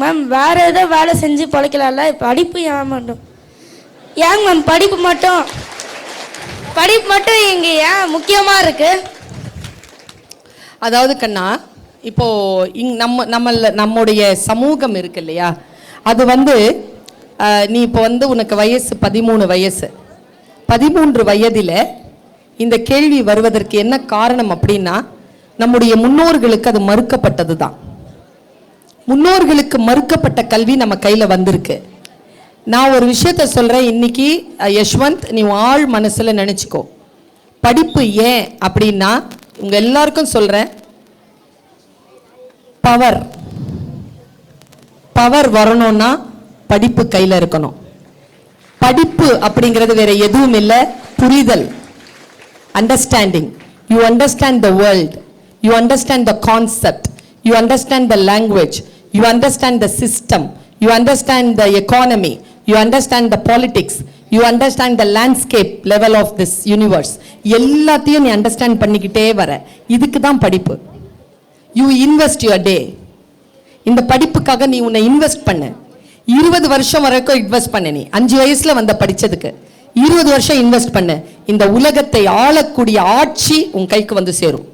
Ma'am வேறு ஏதோ வேலை செஞ்சு பிழைக்கலாம்ல, படிப்பு ஏன் மட்டும் ஏங்க மேம் படிப்பு மட்டும் இங்கே ஏன் முக்கியமாக இருக்குது? அதாவது கண்ணா, இப்போ நம்முடைய சமூகம் இருக்கு இல்லையா, அது நீ இப்போ உனக்கு வயசு 13 வயசு, 13 வயதில் இந்த கேள்வி வருவதற்கு என்ன காரணம் அப்படின்னா, நம்முடைய முன்னோர்களுக்கு அது மறுக்கப்பட்டது தான். முன்னோர்களுக்கு மறுக்கப்பட்ட கல்வி நம்ம கையில் வந்திருக்கு. நான் ஒரு விஷயத்த சொல்கிறேன் இன்னைக்கு யஷ்வந்த், நீ ஆள் மனசில் நினச்சிக்கோ. படிப்பு ஏன் அப்படின்னா, உங்கள் எல்லாருக்கும் சொல்கிறேன், பவர் வரணும்னா படிப்பு கையில் இருக்கணும். படிப்பு அப்படிங்கிறது வேற எதுவும் இல்லை, புரிதல், understanding. You understand the world, you understand the concept, you understand the language, you understand the system, you understand the economy, you understand the politics, you understand the landscape level of this universe. எல்லாத்தையும் நீ understand பண்ணிக்கிட்டே வர. இதுக்கு தான் படிப்பு. You invest your day. இந்த படிப்புக்காக நீ உன்னை இன்வெஸ்ட் பண்ண. 20 வருஷம் வரைக்கும் இன்வெஸ்ட் பண்ண. நீ 5 வயசுல படிச்சதுக்கு 20 வருஷம் இன்வெஸ்ட் பண்ண. இந்த உலகத்தை ஆளக்கூடிய ஆட்சி உன் கைக்கு சேரும்.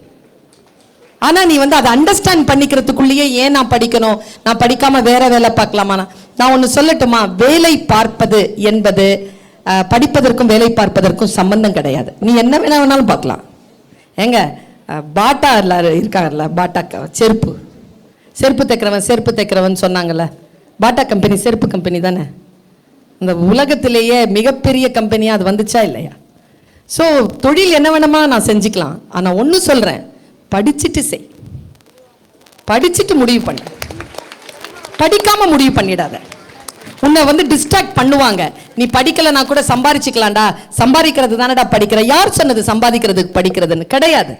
ஆனா நீ அதை அண்டர்ஸ்டாண்ட் பண்ணிக்கிறதுக்குள்ளேயே ஏன் நான் படிக்கணும், நான் படிக்காம வேற வேலை பார்க்கலாமா? நான் ஒன்று சொல்லட்டுமா, வேலை பார்ப்பது என்பது படிப்பதற்கும் வேலை பார்ப்பதற்கும் சம்பந்தம் கிடையாது. நீ என்ன வேணாலும் பார்க்கலாம். ஏங்க, பாட்டா இருக்காங்கல்ல, பாட்டா செருப்பு தைக்கிறவன் சொன்னாங்கல்ல, பாட்டா கம்பெனி செருப்பு கம்பெனி தானே. இந்த உலகத்திலேயே மிகப்பெரிய கம்பெனியா அது வந்துச்சா இல்லையா? ஸோ தொழில் என்ன வேணுமா நான் செஞ்சுக்கலாம். ஆனால் ஒன்று சொல்கிறேன், படிச்சுட்டு செய். படிச்சுட்டு முடிவு பண்ணு, படிக்காம முடிவு பண்ணிடாத. உன்னை டிஸ்ட்ராக்ட் பண்ணுவாங்க. நீ படிக்கலைன்னா கூட சம்பாதிச்சுக்கலாம்டா, சம்பாதிக்கிறது தானடா படிக்கிற. யார் சொன்னது சம்பாதிக்கிறதுக்கு படிக்கிறதுன்னு? கிடையாது.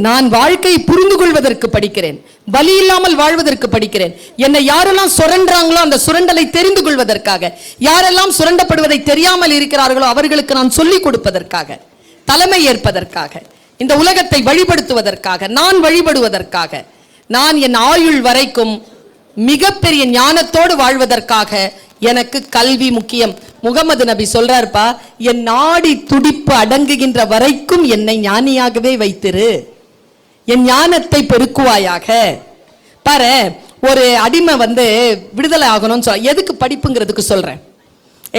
நான் வாழ்க்கையை புரிந்து கொள்வதற்கு படிக்கிறேன், வலி இல்லாமல் வாழ்வதற்கு படிக்கிறேன். என்னை யாரெல்லாம் சுரண்டாங்களோ அந்த சுரண்டலை தெரிந்து கொள்வதற்காக, யாரெல்லாம் சுரண்டப்படுவதை தெரியாமல் இருக்கிறார்களோ அவர்களுக்கு நான் சொல்லிக் கொடுப்பதற்காக, தலைமை ஏற்பதற்காக, இந்த உலகத்தை வழிபடுத்துவதற்காக, நான் வழிபடுவதற்காக, நான் என் ஆயுள் வரைக்கும் மிகப்பெரிய ஞானத்தோடு வாழ்வதற்காக எனக்கு கல்வி முக்கியம். முகமது நபி சொல்றாருப்பா, என் நாடி துடிப்பு அடங்குகின்ற வரைக்கும் என்னை ஞானியாகவே வைத்திரு, என் ஞானத்தை பெருக்குவாயாக. பாரு, ஒரு அடிமை விடுதலை ஆகணும்னு சொல்ல, எதுக்கு படிப்புங்கிறதுக்கு சொல்றேன்.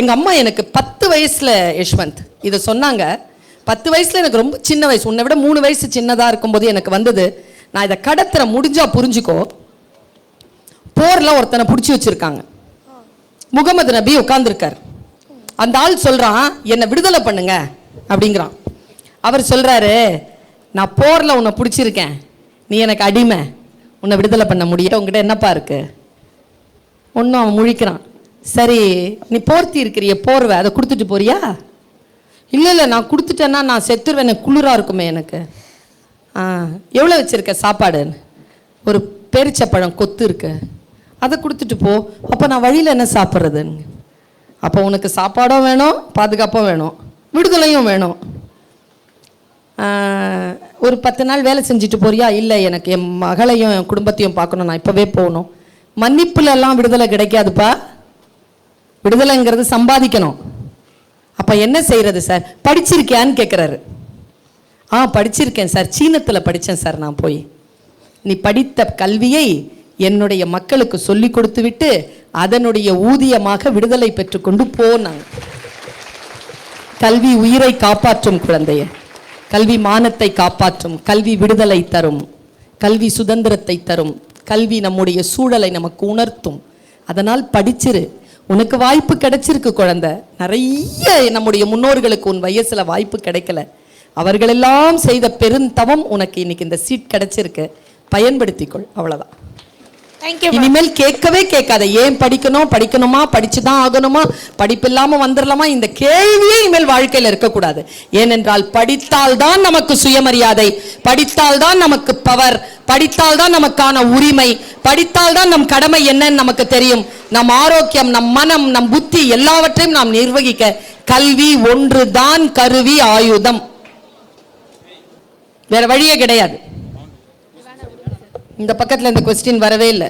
எங்க அம்மா எனக்கு 10 வயசுல யஷ்வந்த் இதை சொன்னாங்க. 10 வயசுல எனக்கு ரொம்ப சின்ன வயசு, உன்னை விட 3 வயசு சின்னதா இருக்கும்போது எனக்கு நான் இதை கடத்துற, முடிஞ்சா புரிஞ்சுக்கோ. போர்ல ஒருத்தனை பிடிச்சி வச்சிருக்காங்க. முகமது நபி உட்கார்ந்துருக்கார். அந்த ஆள் சொல்றான், என்னை விடுதலை பண்ணுங்க அப்படிங்கிறான். அவர் சொல்றாரு, நான் போர்ல உன்னை பிடிச்சிருக்கேன், நீ எனக்கு அடிமை, உன்னை விடுதலை பண்ண முடியும், உங்ககிட்ட என்னப்பா இருக்கு? ஒன்றும். அவன் முழிக்கிறான். சரி, நீ போர்த்தி இருக்கிறிய போர்வை, அதை கொடுத்துட்டு போறியா? இல்லை நான் கொடுத்துட்டேன்னா நான் செத்துருவேன், எனக்கு குளிராக இருக்குமே எனக்கு. எவ்வளோ வச்சிருக்க சாப்பாடு? ஒரு பேரிச்சப்பழம் கொத்து இருக்கு, அதை கொடுத்துட்டு போ. அப்போ நான் வழியில் என்ன சாப்பிட்றதுன்னு? அப்போ உனக்கு சாப்பாடும் வேணும், பாதுகாப்பும் வேணும், விடுதலையும் வேணும். ஒரு 10 நாள் வேலை செஞ்சுட்டு போறியா? இல்லை, எனக்கு என் மகளையும் என் குடும்பத்தையும் பார்க்கணும், நான் இப்போவே போகணும். மன்னிப்புலெல்லாம் விடுதலை கிடைக்காதுப்பா. விடுதலைங்கிறது சம்பாதிக்கணும். அப்போ என்ன செய்கிறது சார்? படிச்சிருக்கியான்னு கேட்குறாரு. படிச்சிருக்கேன் சார், சீனத்தில் படித்தேன் சார் நான் போய். நீ படித்த கல்வியை என்னுடைய மக்களுக்கு சொல்லி கொடுத்து விட்டு அதனுடைய ஊதியமாக விடுதலை பெற்றுக்கொண்டு போனாங்க. கல்வி உயிரை காப்பாற்றும் குழந்தைய, கல்வி மானத்தை காப்பாற்றும், கல்வி விடுதலை தரும், கல்வி சுதந்திரத்தை தரும், கல்வி நம்முடைய சூழலை நமக்கு உணர்த்தும். அதனால் படிச்சிரு. உனக்கு வாய்ப்பு கிடைச்சிருக்கு குழந்தை. நிறைய நம்முடைய முன்னோர்களுக்கு உன் வயசுல வாய்ப்பு கிடைக்கல. அவர்களெல்லாம் செய்த பெருந்தவம் உனக்கு இன்னைக்கு இந்த சீட் கிடைச்சிருக்கு, பயன்படுத்திக்கொள். அவ்வளவுதான். இனிமேல் கேட்கவே கேட்காத, ஏன் படிக்கணும், படிக்கணுமா, படிச்சுதான் ஆகணுமா, படிப்பு இல்லாம வந்துடலாமா, இந்த கேள்வியே இனிமேல் வாழ்க்கையில் இருக்கக்கூடாது. ஏனென்றால் படித்தால் தான் நமக்கு சுயமரியாதை, படித்தால் தான் நமக்கு பவர், படித்தால் தான் நமக்கான உரிமை, படித்தால் தான் நம் கடமை என்னன்னு நமக்கு தெரியும். நம் ஆரோக்கியம், நம் மனம், நம் புத்தி எல்லாவற்றையும் நாம் நிர்வகிக்க கல்வி ஒன்றுதான் கருவி, ஆயுதம். வேற வழியே கிடையாது. இந்த பக்கத்துல இந்த क्वेश्चन வரவே இல்லை.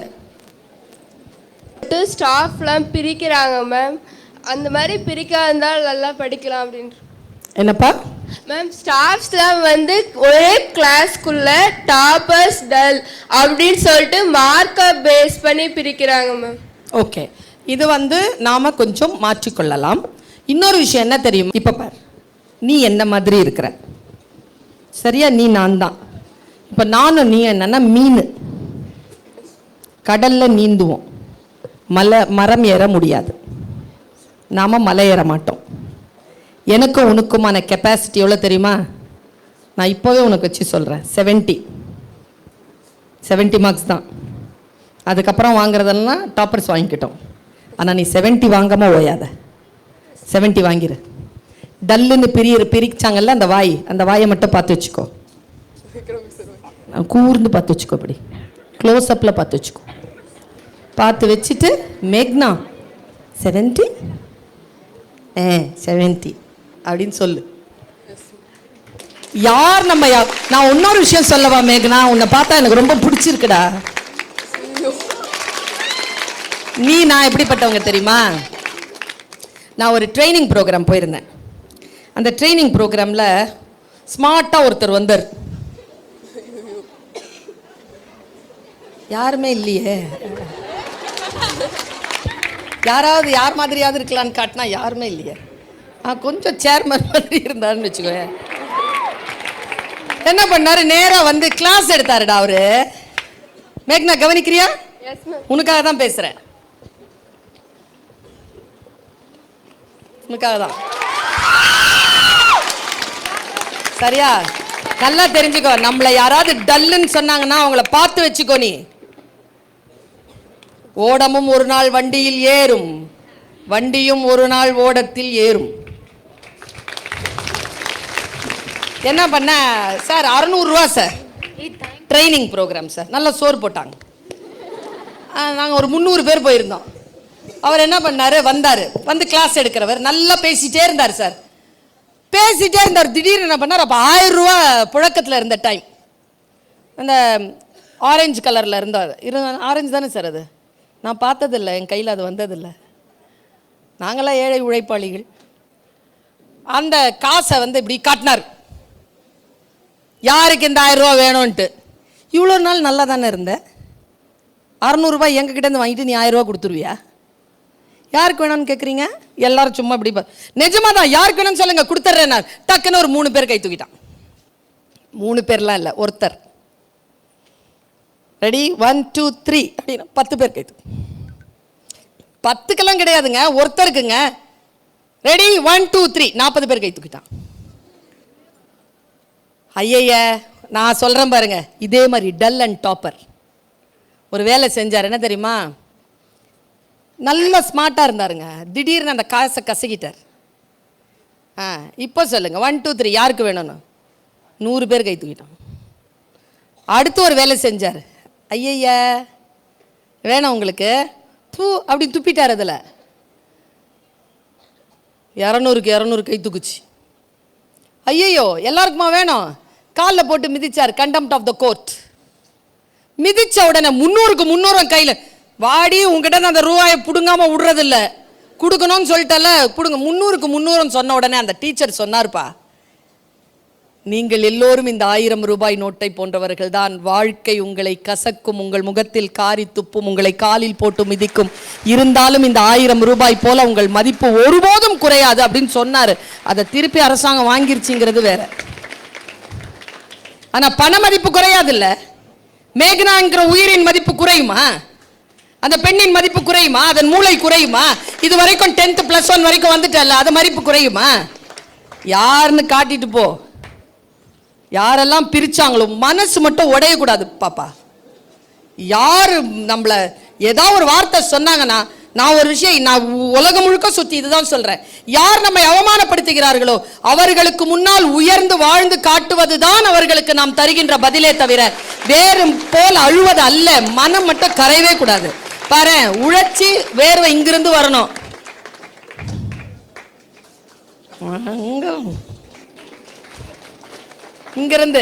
ஸ்டாஃப்லாம் பிரிக்கிறாங்க மேம். அந்த மாதிரி பிரிக்காததால் நல்லா படிக்கலாம் அப்படின்ட்டு. என்னப்பா மேம் ஸ்டாஃப்ஸ்லாம் வந்து ஒரே கிளாஸ்க்குள்ள டாப்பர்ஸ் டல் அப்படின்னு சொல்லிட்டு மார்க்கை பேஸ் பண்ணி பிரிக்கிறாங்க மேம். ஓகே, இது வந்து நாம கொஞ்சம் மாற்றிக்கொள்ளலாம். இன்னொரு விஷயம் என்ன தெரியும், இப்போ பார், நீ என்ன மாதிரி இருக்கிற சரியா, நீ நான் தான். இப்போ நானும் நீ என்னன்னா மீன், கடல்ல நீந்துவோம், மரம் ஏற முடியாது, நாம மலை ஏற மாட்டோம். எனக்கும் உனக்குமான கெப்பாசிட்டி எவ்வளோ தெரியுமா? நான் இப்போவே உனக்கு வச்சு சொல்கிறேன், 70 மார்க்ஸ் தான். அதுக்கப்புறம் வாங்குறதெல்லாம் டாப்பர்ஸ் வாங்கிக்கிட்டோம். ஆனால் நீ 70 வாங்காமல் ஓயாத, 70 வாங்கிடு. டல்லுன்னு பிரிச்சாங்கல்ல அந்த வாயை மட்டும் பார்த்து வச்சுக்கோ, கூர்ந்து பார்த்து வச்சுக்கோ, அப்படி க்ளோஸ்அப்பில் பார்த்து வச்சுக்கோ. பார்த்து வச்சுட்டு மேக்னா 70 70 அப்படின்னு சொல்லு. யார் நம்ம நான் இன்னொரு விஷயம் சொல்லவா மேக்னா, உன்னை பார்த்தா எனக்கு ரொம்ப பிடிச்சிருக்குடா. நீ நான் எப்படிப்பட்டவங்க தெரியுமா? நான் ஒரு ட்ரைனிங் ப்ரோக்ராம் போயிருந்தேன். அந்த ட்ரைனிங் ப்ரோக்ராமில் ஸ்மார்ட்டாக ஒருத்தர் வந்தார். யாருமே இல்லையே, யாராவது யார் மாதிரியாவது இருக்கலான்னு காட்டினா யாருமே இல்லையே. கொஞ்சம் சேர்மன் மாதிரி இருந்தாருன்னு வச்சுக்கோ. என்ன பண்ணாரு, நேராக வந்து கிளாஸ் எடுத்தாருடா அவரு. மேக்னா கவனிக்கிறியா? உனக்காக தான் பேசுறேன், உனக்காக தான். சரியா? நல்லா தெரிஞ்சுக்கோ, நம்மள யாராவது டல்லுன்னு சொன்னாங்கன்னா அவங்கள பார்த்து வச்சுக்கோ. நீ ஓடமும் ஒரு நாள் வண்டியில் ஏறும், வண்டியும் ஒரு நாள் ஓடத்தில் ஏறும். என்ன பண்ண சார், 600 ரூபா சார் ட்ரைனிங் ப்ரோக்ராம் சார். நல்லா சோறு போட்டாங்க. நாங்கள் ஒரு 300 பேர் போயிருந்தோம். அவர் என்ன பண்ணாரு, வந்தார், வந்து கிளாஸ் எடுக்கிறவர் நல்லா பேசிட்டே இருந்தார் சார், பேசிட்டே இருந்தார். திடீர்னு என்ன பண்ணார், அப்போ 1000 ரூபா புழக்கத்தில் இருந்த டைம், அந்த ஆரஞ்சு கலரில் இருந்தார். ஆரஞ்சு தானே சார் அது? நான் பார்த்ததில்லை, என் கையில் அது வந்ததில்லை. நாங்களாம் ஏழை உழைப்பாளிகள். அந்த காசை வந்து இப்படி காட்டினார், யாருக்கு இந்த 1000 ரூபா வேணும்ன்ட்டு. இவ்வளோ நாள் நல்லா தானே இருந்தேன், 600 ரூபாய் எங்ககிட்டேருந்து வாங்கிட்டு நீ 1000 ரூபா கொடுத்துருவியா? யாருக்கு வேணும்னு கேட்குறீங்க? எல்லாரும் சும்மா இப்படி நிஜமா தான், யாருக்கு வேணும்னு சொல்லுங்க, கொடுத்துட்றேன். நான் டக்குன்னு ஒரு 3 பேர் கை தூக்கிட்டான். 3 பேர்லாம் இல்லை, ஒருத்தர். ரெடி 1 2 3 அப்படின்னா 10 பேர் கை தூக்கு. 10க்கெல்லாம் கிடையாதுங்க, ஒருத்தருக்குங்க. ரெடி 1 2 3 40 பேர் கை தூக்கிட்டான். ஐய, நான் சொல்றேன் பாருங்க, இதே மாதிரி டல் அண்ட் டாப்பர் ஒரு வேலை செஞ்சார். என்ன தெரியுமா? நல்ல ஸ்மார்ட்டாக இருந்தாருங்க, திடீர்னு அந்த காசை கசக்கிட்டார். இப்போ சொல்லுங்க 1 2 3 யாருக்கு வேணும்னு? 100 பேர் கை தூக்கிட்டான். அடுத்து ஒரு வேலை செஞ்சார். ஐய, வேணும் உங்களுக்கு பூ அப்படி துப்பிட்டார். அதில் 200க்கு 200 கை தூக்குச்சு. ஐயோ, எல்லாருக்குமா வேணும்? காலில் போட்டு மிதிச்சார், கண்டெம்ட் ஆஃப் த கோர்ட். மிதிச்ச உடனே 300க்கு 300 கையில் வாடி, உங்ககிட்ட அந்த ரூபாயை பிடுங்காம விடுறதில்ல, கொடுக்கணும்னு சொல்லிட்டல, பிடுங்க. 300க்கு 300 சொன்ன உடனே அந்த டீச்சர் சொன்னார்ப்பா, நீங்கள் எல்லோரும் இந்த 1000 ரூபாய் நோட்டை போன்றவர்கள் தான். வாழ்க்கை உங்களை கசக்கும், உங்கள் முகத்தில் காரி துப்பும், உங்களை காலில் போட்டு மிதிக்கும். இருந்தாலும் இந்த 1000 ரூபாய் போல உங்கள் மதிப்பு ஒருபோதும் குறையாது அப்படின்னு சொன்னாரு. அதை திருப்பி அரசாங்கம் வாங்கிருச்சுங்கிறது வேற. ஆனா பண மதிப்பு குறையாது இல்ல. மேக்னாங்கிற உயிரின் மதிப்பு குறையுமா? அந்த பெண்ணின் மதிப்பு குறையுமா? அதன் மூளை குறையுமா? இது வரைக்கும் 10th +1 வரைக்கும் வந்துட்டல, அது மதிப்பு குறையுமா? யாருன்னு காட்டிட்டு போ. யாரெல்லாம் பிரிச்சாங்களோ மனசு மட்டும் உடையக்கூடாது பாப்பா. யாரு நம்மள ஏதாவது ஒரு வார்த்தை சொன்னாங்கன்னா, நான் ஒரு விஷயம், நான் உலகம் முழுக்க சுத்தி இதுதான் சொல்றேன், யார் நம்மை அவமானப்படுத்துகிறார்களோ அவர்களுக்கு முன்னால் உயர்ந்து வாழ்ந்து காட்டுவதுதான் அவர்களுக்கு நாம் தருகின்ற பதிலே தவிர வேறு போல் அழுவது அல்ல. மனம் மட்டும் கரையவே கூடாது. பாரு, உழைச்சி வேர்வை இங்கிருந்து வரணும். இங்கிருந்து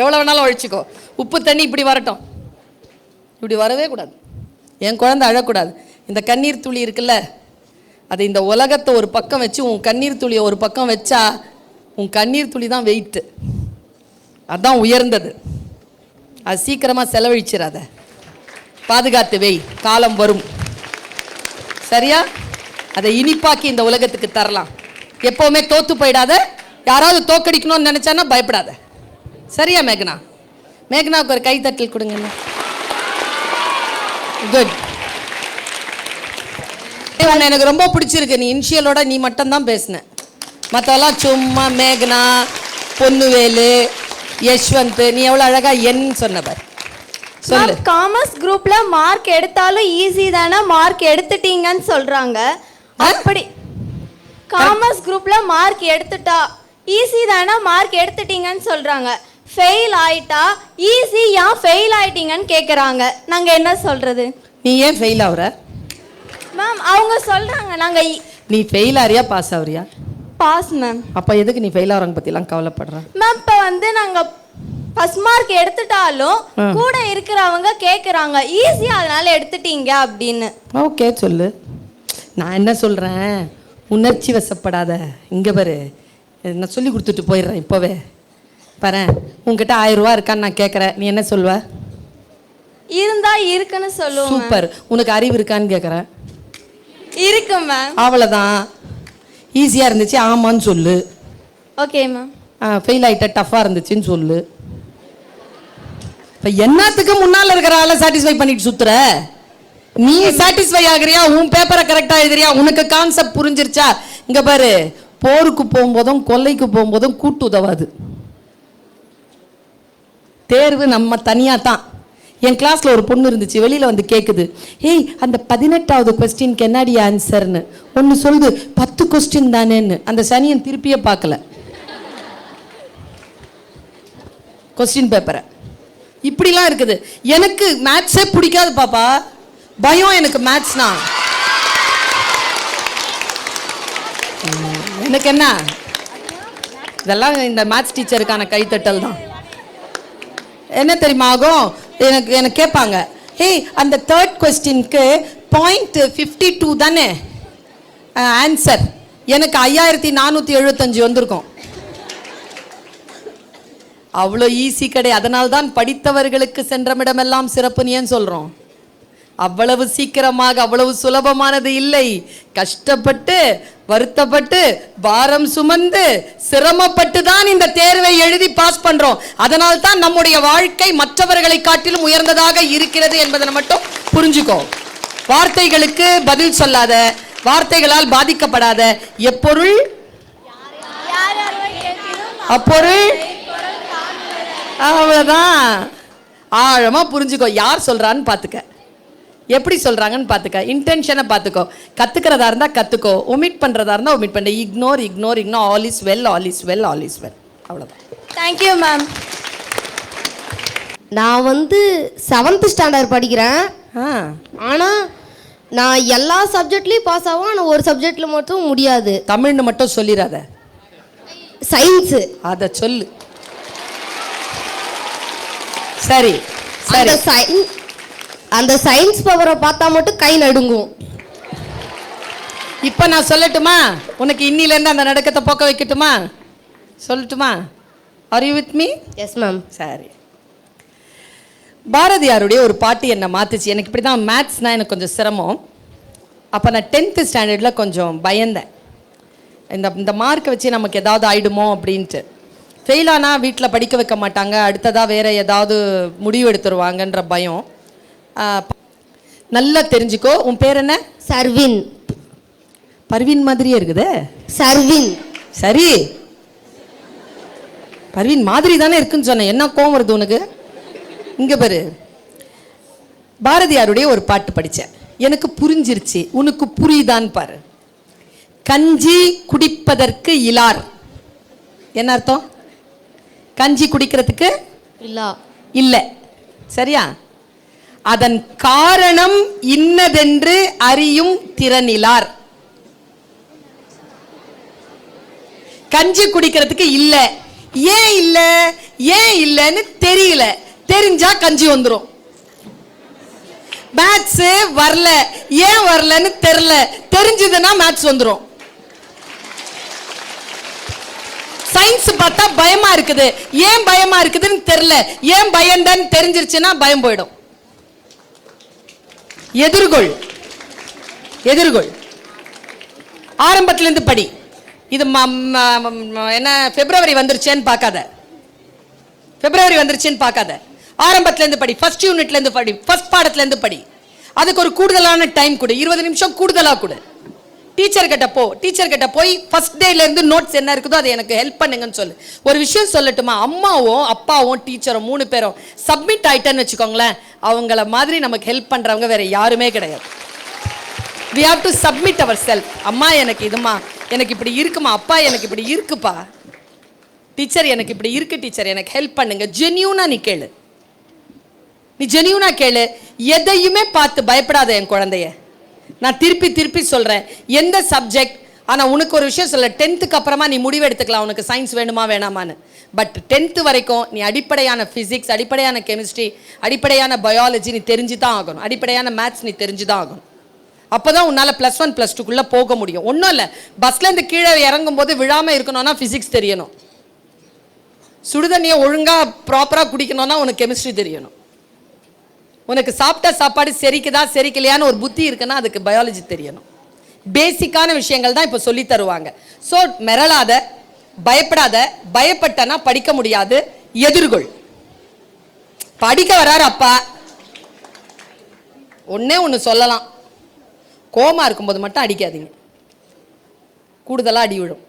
எவ்வளவு வேணாலும் ஒழிச்சுக்கோ. உப்பு தண்ணி இப்படி வரட்டும், இப்படி வரவே கூடாது. என் குழந்தை அழக்கூடாது. இந்த கண்ணீர் துளி இருக்குல்ல, அது இந்த உலகத்தை ஒரு பக்கம் வச்சு உன் கண்ணீர் துளியை ஒரு பக்கம் வச்சா உன் கண்ணீர் துளி தான் வெயிட்டு, அதுதான் உயர்ந்தது. அது சீக்கிரமாக செலவழிச்சிடாத, பாதுகாத்து வை, காலம் வரும். சரியா? அதை இனிப்பாக்கி இந்த உலகத்துக்கு தரலாம். எப்போவுமே தோத்து போயிடாத. யாராவது தோக்கடிக்கணும்னு நினைச்சானா பயப்படாத. சரியா மேகனா? மேகனாவுக்கு ஒரு கைத்தட்டல் கொடுங்க. குட். எனக்கு ரொம்ப பிடிச்சிருக்கு. நீ இனிஷியலோட நீ மட்டும்தான் பேசின, மற்றெல்லாம் சும்மா மேகனா, பொன்னுவேலு, யஷ்வந்த். நீ எவ்வளோ அழகா என் சொன்னவர். சொல்லு. காமர்ஸ் குரூப்ல மார்க் எடுத்தாலும் ஈஸி தானே, மார்க் எடுத்துட்டீங்கன்னு சொல்றாங்க. அப்படி காமர்ஸ் குரூப்ல மார்க் எடுத்துட்டா ஈஸி தானே, மார்க் எடுத்துட்டீங்கன்னு சொல்றாங்க. ஃபெயில் ஆயிட்டா ஈஸி, ஏன் ஃபெயில் ஆயிட்டீங்கன்னு கேக்குறாங்க. நாங்க என்ன சொல்றது? நீ ஏன் ஃபெயில் ஆகுற மேம்? அவங்க சொல்றாங்க நாங்க நீ ஃபெயில் ஆறியா பாஸ் ஆகுறியா? Pass ma'am. அப்ப எதுக்கு நீ ஃபெயில் ஆகிறவங்க பத்திலாம் கவலைப்படுற? மேம் இப்ப வந்து நாங்க ஃபர்ஸ்ட் மார்க் எடுத்துட்டாலும் கூட இருக்கிறவங்க கேக்குறாங்க ஈஸி அதனால எடுத்துட்டீங்க அப்படின்னு. ஓகே சொல்லு. நான் என்ன சொல்றேன், உணர்ச்சி வசப்படாத. இங்க பாரு, நான் சொல்லி கொடுத்துட்டு போயிடுறேன் இப்போவே. பாரு, உங்ககிட்ட 1000 ரூபா இருக்கான்னு நான் கேட்குறேன், நீ என்ன சொல்வ? இருந்தா இருக்குன்னு சொல்லுவோம். சூப்பர். உனக்கு அறிவு இருக்கான்னு கேட்குறேன். இருக்கு மேம். அவ்வளோதான். ஈஸியாக இருந்துச்சு ஆமான்னு சொல்லு. Okay ma'am. ஃபெயில் ஆகிட்ட டஃப்பாக இருந்துச்சுன்னு சொல்லு. இப்போ என்னத்துக்கு முன்னால் இருக்கிற ஆளை சாட்டிஸ்ஃபை பண்ணிட்டு சுத்துற? நீ சாட்டிஸ்ஃபை ஆகுறியா? உன் பேப்பரை கரெக்டாக எழுதுறியா? உனக்கு கான்செப்ட் புரிஞ்சிருச்சா? இங்கே பாரு, போருக்கு போகும்போதும் கொல்லைக்கு போகும்போதும் கூட்டு உதவாது. தேர்வு நம்ம தனியாக தான். என் கிளாஸில் ஒரு பொண்ணு இருந்துச்சு, வெளியில் வந்து கேட்குது, ஏய் அந்த 18வது கொஸ்டினுக்கு என்னடி ஆன்சர்னு. ஒன்று சொல்லுது 10 கொஸ்டின் தானேன்னு. அந்த சனியன் திருப்பியே பார்க்கல கொஸ்டின் பேப்பரை. இப்படிலாம் இருக்குது. எனக்கு மேத்ஸே பிடிக்காது பாப்பா, பயம் எனக்கு மேத்ஸ்னா. எனக்கு என்ன, இதெல்லாம் இந்த மேத்ஸ் டீச்சருக்கான கைத்தட்டல் தான். என்ன தெரியுமா ஆகும்? எனக்கு கேட்பாங்க, ஏய் அந்த 3rd கொஸ்டினுக்கு .52 தானே ஆன்சர். எனக்கு 5475 வந்திருக்கும். அவ்வளோ ஈஸி கிடையாது. அதனால தான் படித்தவர்களுக்கு சென்றமிடமெல்லாம் சிறப்புன்னு ஏன் சொல்கிறோம்? அவ்வளவு சீக்கிரமாக அவ்வளவு சுலபமானது இல்லை. கஷ்டப்பட்டு வருத்தப்பட்டு பாரம் சுமந்து சிரமப்பட்டு தான் இந்த தேர்வை எழுதி பாஸ் பண்றோம். அதனால தான் நம்முடைய வாழ்க்கை மற்றவர்களை காட்டிலும் உயர்ந்ததாக இருக்கிறது என்பதை மட்டும் புரிஞ்சுக்கோ. வார்த்தைகளுக்கு பதில் சொல்லாத, வார்த்தைகளால் பாதிக்கப்படாத. எப்பொருள் அப்பொருள், அவ்வளவுதான். ஆழமா புரிஞ்சுக்கோ. யார் சொல்றான்னு பாத்துக்க, எப்படி சொல்றாங்கன்னு பாத்துக்க, இன்டென்ஷனை பாத்துக்கோ. கத்துக்கிறதா இருந்தா கத்துக்கோ, ஒமிட் பண்றதா இருந்தா ஒமிட் பண்ண. Ignore ignore ignore. All is well, all is well, all is well. அவ்வளவுதான். Thank you ma'am. நான் வந்து 7th ஸ்டாண்டர்ட் படிக்கிறேன். ஆனால் நான் எல்லா சப்ஜெக்ட்லேயும் பாஸ் ஆகும், ஆனால் ஒரு சப்ஜெக்டில் மட்டும் முடியாது. தமிழ்னு மட்டும் சொல்லிடாத, சயின்ஸு அதை சொல்லு. சரி சரி. அந்த சயின்ஸ் பவரை பார்த்தா மட்டும் கை நடுங்கும். இப்போ நான் சொல்லட்டுமா உனக்கு? இன்னிலேருந்து அந்த நடுக்கத்தை போக்க வைக்கட்டுமா? சொல்லட்டுமா? Are you with me? Yes ma'am. சரி. பாரதியாருடைய ஒரு பாட்டு என்னை மாத்துச்சு. எனக்கு இப்படி தான் மேத்ஸ்னால் எனக்கு கொஞ்சம் சிரமம். அப்போ நான் 10th ஸ்டாண்டர்டில் கொஞ்சம் பயந்தேன். இந்த மார்க்கை வச்சு நமக்கு ஏதாவது ஆயிடுமோ அப்படின்ட்டு. ஃபெயில் ஆனால் வீட்டில் படிக்க வைக்க மாட்டாங்க, அடுத்ததாக வேறு ஏதாவது முடிவு எடுத்துருவாங்கன்ற பயம். நல்லா தெரிஞ்சுக்கோ. உன் பேர் என்ன? சர்வின். பர்வீன் மாதிரியே இருக்குது. சர்வின். சரி, பர்வீன் மாதிரி தானே இருக்குன்னு சொன்னேன். என்ன கோவம் வருது உனக்கு? இங்கே பாரு, பாரதியாருடைய ஒரு பாட்டு படித்தேன், எனக்கு புரிஞ்சிருச்சு. உனக்கு புரியுதான்னு பாரு. கஞ்சி குடிப்பதற்கு இலார். என்ன அர்த்தம்? கஞ்சி குடிக்கிறதுக்கு இல்லை. சரியா? அதன் காரணம் இன்னதென்று அறியும் திறனிலார். கஞ்சி குடிக்கிறதுக்கு இல்ல, ஏன் இல்ல ஏன் இல்லன்னு தெரியல. தெரிஞ்சா கஞ்சி வந்துடும். மேத்ஸ் வரல, ஏன் வரலன்னு தெரியல, தெரிஞ்சதுன்னா மேத்ஸ் வந்துடும். சயின்ஸ் பார்த்தா பயமா இருக்குது, ஏன் பயமா இருக்குதுன்னு தெரியல, ஏன் பயம்தான் தெரிஞ்சிருச்சுன்னா பயம் போயிடும். எதிர்கொள், எதிர்கொள். ஆரம்பத்துல இருந்து படி. இது என்ன பிப்ரவரி வந்துருச்சேன்னு பார்க்காத, பிப்ரவரி வந்துருச்சுன்னு பார்க்காத. ஆரம்பத்துல இருந்து படி, ஃபர்ஸ்ட் யூனிட்ல இருந்து படி, ஃபர்ஸ்ட் பாடத்துல இருந்து படி. அதுக்கு ஒரு கூடுதலான டைம் கொடு, 20 நிமிஷம் கூடுதலா கொடு. டீச்சர் கிட்ட போ, டீச்சர் கிட்ட போய் ஃபர்ஸ்ட் டேல இருந்து நோட்ஸ் என்ன இருக்குதோ அதை எனக்கு ஹெல்ப் பண்ணுங்கன்னு சொல்லு. ஒரு விஷயம் சொல்லட்டுமா, அம்மாவும் அப்பாவும் டீச்சரும் 3 பேரும் சப்மிட் ஆயிட்டேன்னு வச்சுக்கோங்களேன், அவங்கள மாதிரி நமக்கு ஹெல்ப் பண்றவங்க வேற யாருமே கிடையாது. we have to submit ourselves. அம்மா எனக்கு இதுமா, எனக்கு இப்படி இருக்குமா, அப்பா எனக்கு இப்படி இருக்குப்பா, டீச்சர் எனக்கு இப்படி இருக்கு, டீச்சர் எனக்கு ஹெல்ப் பண்ணுங்க. ஜென்யூனா நீ கேளு, நீ ஜென்யூனா கேளு. எதையுமே பார்த்து பயப்படாத என் குழந்தைய. நான் திருப்பி திருப்பி சொல்றேன், எந்த சப்ஜெக்ட், ஆனா உனக்கு ஒரு விஷயம் சொல்ல, 10th அப்புறமா நீ முடிவு எடுத்துக்கலாம் உனக்கு சயின்ஸ் வேணுமா வேணாமான்னு. பட் 10th வரைக்கும் நீ அடிப்படையான பிசிக்ஸ், அடிப்படையான கெமிஸ்ட்ரி, அடிப்படையான பயாலஜி நீ தெரிஞ்சு தான் ஆகணும், அடிப்படையான மேத்ஸ் நீ தெரிஞ்சு தான் ஆகணும். அப்போதான் உன்னால +1 +2 போக முடியும். ஒன்றும் இல்லை, பஸ்ல இருந்து கீழே இறங்கும் போது விழாம இருக்கணும்னா பிசிக்ஸ் தெரியணும், சுடுதண்ணியை ஒழுங்கா ப்ராப்பரா குடிக்கணும்னா உனக்கு கெமிஸ்ட்ரி தெரியணும், உனக்கு சாப்பிட்ட சாப்பாடு செரிக்குதா செரிக்கலையான்னு ஒரு புத்தி இருக்குன்னா அதுக்கு பயாலஜி தெரியணும். பேசிக்கான விஷயங்கள் தான் இப்போ சொல்லி தருவாங்க. ஸோ மிரளாத, பயப்படாத, பயப்பட்டனா படிக்க முடியாது, எதிர்கொள். படிக்க வராரு அப்பா, ஒன்னே ஒன்று சொல்லலாம், கோமா இருக்கும்போது மட்டும் அடிக்காதீங்க, கூடுதலாக அடி விழும்.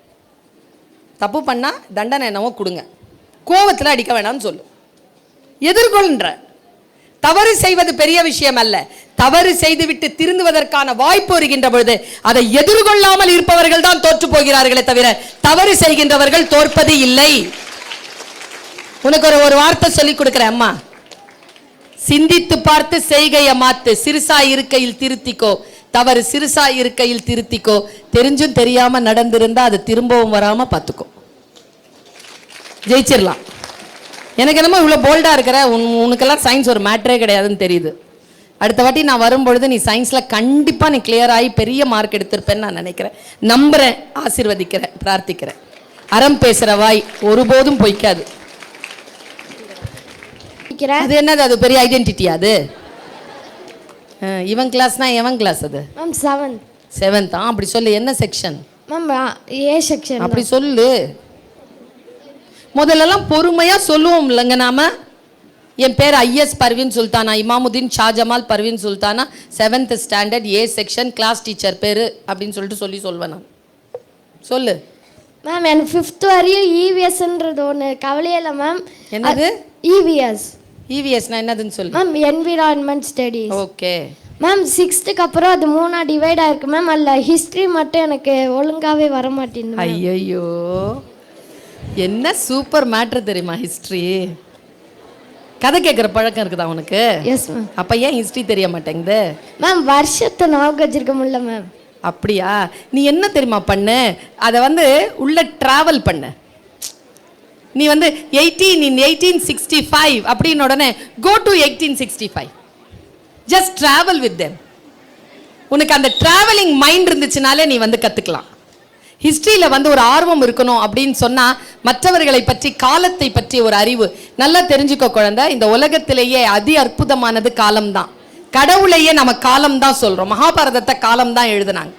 தப்பு பண்ணா தண்டனை என்னவோ கொடுங்க, கோவத்தில் அடிக்க வேணாம்னு சொல்லு. எதிர்கொள்ன்ற. தவறு செய்வது பெரிய விஷயம் அல்ல, தவறு செய்துவிட்டு திருந்துவதற்கான வாய்ப்பு வருகின்ற பொழுது அதை எதிர்கொள்ளாமல் இருப்பவர்கள் தான் தோற்று போகிறார்களே தவிர தவறு செய்கின்றவர்கள் தோற்பது இல்லை. உனக்கு ஒரு வார்த்தை சொல்லி கொடுக்கிறேன் அம்மா, சிந்தித்து பார்த்து செய்கையை மாத்து, சிறுசா இருக்கையில் திருத்திக்கோ, தவறு சிறுசா இருக்கையில் திருத்திக்கோ, தெரிஞ்சும் தெரியாம நடந்திருந்தா அது திரும்பவும் வராம பார்த்துக்கோ, ஜெயிச்சிடலாம். எனக்கு என்னமோ இவ்வளோ போல்டாக இருக்கிற, உனக்கெல்லாம் சயின்ஸ் ஒரு மேட்ரே கிடையாதுன்னு தெரியுது. அடுத்த வாட்டி நான் வரும்பொழுது நீ சயின்ஸில் கண்டிப்பாக நீ கிளியர் ஆகி பெரிய மார்க் எடுத்திருப்பேன்னு நான் நினைக்கிறேன், நம்புகிறேன், ஆசீர்வதிக்கிறேன், பிரார்த்திக்கிறேன். அறம் பேசுகிற வாய் ஒருபோதும் பொய்க்காது. அது என்னது, அது பெரிய ஐடென்டிட்டியா அது? இவன் கிளாஸ்னா எவன் கிளாஸ் அது? Ma'am 7th. அப்படி சொல்லு, என்ன செக்ஷன்? Ma'am A section. அப்படி சொல்லு. முதல்லலாம் பொறுமையா சொல்லுவோம் இல்லைங்க நாம. என் பேர் is Parveen Sultana, Imamuddin Shahjamal Parveen Sultana, 7th standard A section, class teacher பேரு அப்படின்னு சொல்லிட்டு சொல்வேன் நான். சொல்லு மேம். எனக்கு 5th வரையும் இவிஎஸ்ன்றது ஒன்று கவலையே இல்லை மேம். என்னது இவிஎஸ்? இவிஎஸ்னா என்னதுன்னு சொல்லு ma'am. Environment studies. Okay ma'am. 6th அப்புறம் அது 3ஆ டிவைட் ஆயிருக்கு மேம். அதில் ஹிஸ்ட்ரி மட்டும் எனக்கு ஒழுங்காவே வர மாட்டேங்குது. ஐயோ, என்ன சூப்பர் மேட்ரு தெரியுமா ஹிஸ்ட்ரி? கதை கேட்குற பழக்கம் இருக்குதா உனக்கு? Yes ma'am. அப்போ ஏன் ஹிஸ்ட்ரி தெரிய மாட்டேங்குது? மேம் வருஷத்தை ஞாபகம் வச்சிருக்க முடியல மேம். அப்படியா? நீ என்ன தெரியுமா பண்ணு, அதை உள்ள டிராவல் பண்ணு. நீ 1865 அப்படின்னு உடனே go to 1865, just travel with them. உனக்கு அந்த டிராவலிங் மைண்ட் இருந்துச்சுனாலே நீ கற்றுக்கலாம். ஹிஸ்ட்ரியில் ஒரு ஆர்வம் இருக்கணும் அப்படின்னு சொன்னால் மற்றவர்களை பற்றி, காலத்தை பற்றி ஒரு அறிவு நல்லா தெரிஞ்சுக்கோ குழந்தை. இந்த உலகத்திலேயே அதி அற்புதமானது காலம்தான். கடவுளையே நம்ம காலம்தான் சொல்கிறோம். மகாபாரதத்தை காலம்தான் எழுதுனாங்க.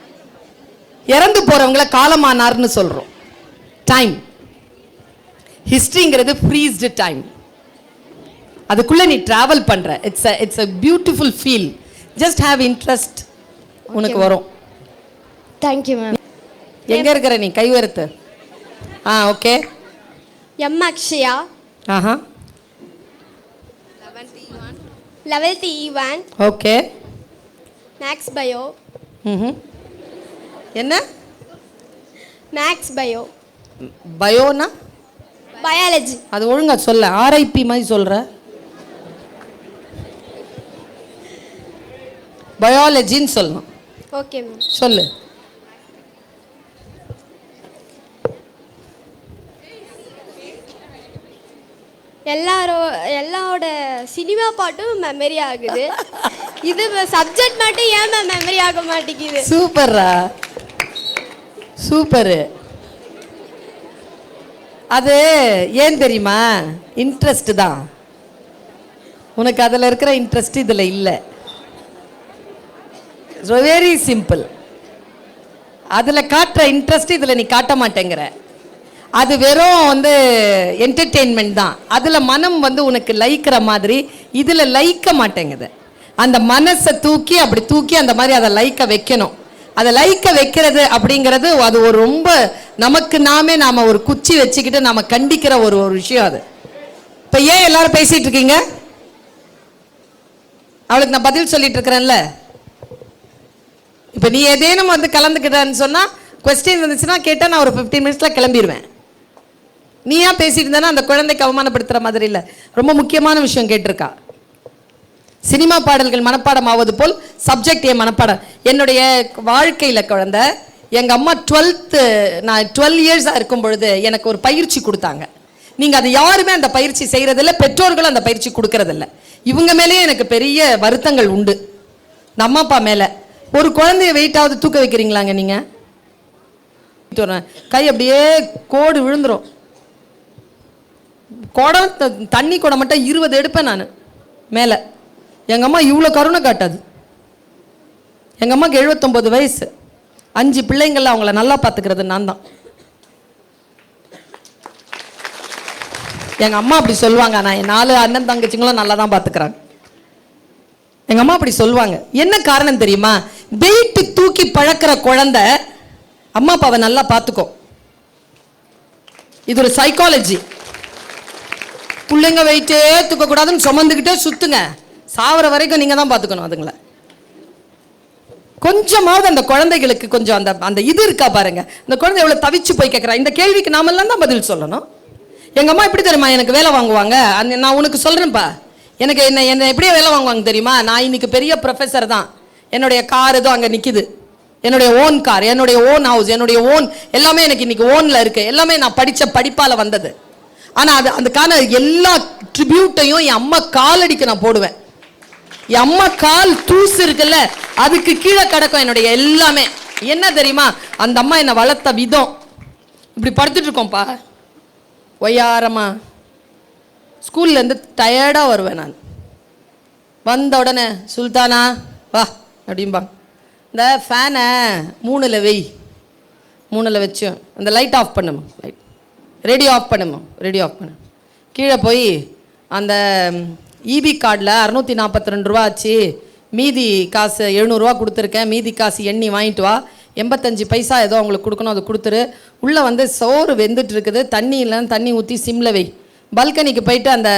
இறந்து போகிறவங்கள காலமானார்னு சொல்கிறோம். டைம். ஹிஸ்ட்ரிங்கிறது ஃப்ரீஸ்டு டைம். அதுக்குள்ளே நீ ட்ராவல் பண்ணுற. It's a beautiful feel. Just have interest, உனக்கு வரும். Thank you ma'am. எங்க இருக்கிற நீ? கை வருத்து. ஓகே. எம் அக்ஷயா. ஆஹா. 11th E1. Okay. Maths bio. என்ன? Maths bio. பயோனா? பயாலஜி. அது ஒழுங்கா சொல்ல, ஆர்ஐபி மாதிரி சொல்ற. பயாலஜின்னு சொல்லணும். Okay ma'am. சொல்லு. எல்லாரோட சினிமா பாட்டும் மெமரி ஆகுது. இது சப்ஜெக்ட் மட்டும் ஏன் மேம் மெமரி ஆக மாட்டேங்குது? சூப்பர்ரா, சூப்பரு. அது ஏன் தெரியுமா? இன்ட்ரெஸ்ட் தான். உனக்கு அதில் இருக்கிற இன்ட்ரெஸ்ட் இதில் இல்லை. Very simple. அதில் காட்டுற இன்ட்ரெஸ்ட் இதில் நீ காட்ட மாட்டேங்கிற. அது வெறும் வந்து என்டர்டெயின்மெண்ட் தான். அதில் மனம் வந்து உனக்கு லயிக்கிற மாதிரி இதில் லயிக்க மாட்டேங்குது. அந்த மனசை தூக்கி அப்படி தூக்கி அந்த மாதிரி அதை லயிக்க வைக்கணும். அதை லயிக்க வைக்கிறது அப்படிங்கிறது அது ஒரு ரொம்ப நமக்கு நாம ஒரு குச்சி வச்சுக்கிட்டு நாம கண்டிக்கிற ஒரு விஷயம் அது. இப்போ ஏன் எல்லாரும் பேசிட்டு இருக்கீங்க? அவளுக்கு நான் பதில் சொல்லிட்டு இருக்கிறேன்ல. இப்போ நீ ஏதேனும் வந்து கலந்துக்கிட்டேன்னு சொன்னால் கொஸ்டின் இருந்துச்சுன்னா கேட்டால் நான் ஒரு 15 மினிட்ஸில் கிளம்பிடுவேன். நீயா பேசிட்டு இருந்தானா அந்த குழந்தைக்கு அவமானப்படுத்துகிற மாதிரி இல்லை. ரொம்ப முக்கியமான விஷயம் கேட்டிருக்கா. சினிமா பாடல்கள் மனப்பாடம் ஆவது போல் சப்ஜெக்ட் என் மனப்பாடம். என்னுடைய வாழ்க்கையில் குழந்தை எங்கள் அம்மா நான் 12 இயர்ஸாக இருக்கும் பொழுது எனக்கு ஒரு பயிற்சி கொடுத்தாங்க. நீங்கள் அது யாருமே அந்த பயிற்சி செய்கிறதில்ல, பெற்றோர்களும் அந்த பயிற்சி கொடுக்கறதில்ல. இவங்க மேலேயே எனக்கு பெரிய வருத்தங்கள் உண்டு. இந்த அம்மா அப்பா மேலே. ஒரு குழந்தைய வெயிட்டாவது தூக்க வைக்கிறீங்களாங்க நீங்கள்? கை அப்படியே கோடு விழுந்துரும். குடம் தண்ணி குடம் மட்டும் 20 எடுப்பேன் நான் மேலே. எங்கள் அம்மா இவ்வளோ கருணை காட்டாது. எங்கள் அம்மாவுக்கு 79 வயசு, 5 பிள்ளைங்கள அவங்கள நல்லா பார்த்துக்கிறது நான் தான். எங்கள் அம்மா அப்படி சொல்லுவாங்க. நான் என் 4 அண்ணன் தங்கச்சிங்களும் நல்லா தான் பார்த்துக்கிறாங்க. எங்கள் அம்மா அப்படி சொல்லுவாங்க. என்ன காரணம் தெரியுமா? வெயிட்டு தூக்கி பழக்கிற குழந்தை அம்மா அப்பாவை நல்லா பார்த்துக்கோ. இது ஒரு சைக்காலஜி. பிள்ளைங்க வெயிட்டே தூக்கக்கூடாதுன்னு சுமந்துக்கிட்டே சுத்துங்க, சாவர வரைக்கும் நீங்கள் தான் பார்த்துக்கணும் அதுங்களை. கொஞ்சமாவது அந்த குழந்தைகளுக்கு கொஞ்சம் அந்த இது இருக்கா பாருங்க. இந்த குழந்தை எவ்வளோ தவிச்சு போய் கேட்குறா. இந்த கேள்விக்கு நாமெல்லாம் தான் பதில் சொல்லணும். எங்கள் அம்மா எப்படி தெரியுமா எனக்கு வேலை வாங்குவாங்க? நான் உனக்கு சொல்கிறேன்ப்பா. எனக்கு என்ன எப்படியே வேலை வாங்குவாங்க தெரியுமா? நான் இன்னைக்கு பெரிய ப்ரொஃபஸர் தான். என்னுடைய கார் ஏதோ அங்கே நிற்கிது. என்னுடைய ஓன் கார், என்னுடைய ஓன் ஹவுஸ், என்னுடைய ஓன் எல்லாமே எனக்கு இன்னைக்கு ஓனில் இருக்குது. எல்லாமே நான் படித்த படிப்பால் வந்தது. ஆனால் அதுக்கான எல்லா ட்ரிபியூட்டையும் என் அம்மா காலடிக்கு நான் போடுவேன். என் அம்மா கால் தூசு இருக்குல்ல, அதுக்கு கீழே கிடக்கும் என்னுடைய எல்லாமே. என்ன தெரியுமா? அந்த அம்மா என்னை வளர்த்த விதம். இப்படி படுத்துட்டு இருக்கோம்ப்பா ஒய்யாரமா. ஸ்கூல்லேருந்து டயர்டாக வருவேன் நான். வந்த உடனே சுல்தானா வா அப்படிம்பாங்க. இந்த ஃபேனை 3ல் வை, 3ல் வச்சு அந்த லைட் ஆஃப் பண்ணுமா, லைட் ரேடியோ ஆஃப் பண்ணுமா, ரேடியோ ஆஃப் பண்ணு. கீழே போய் அந்த இபி கார்டில் 642 ரூபா ஆச்சு, மீதி காசு 700 ரூபா கொடுத்துருக்கேன், மீதி காசு எண்ணி வாங்கிட்டு வா, 85 பைசா ஏதோ அவங்களுக்கு கொடுக்கணும், அதை கொடுத்துரு. உள்ளே வந்து சோறு வெந்துட்டு இருக்குது, தண்ணி இல்லைன்னு தண்ணி ஊற்றி சிம்மில் வை. பால்கனிக்கு போயிட்டு அந்த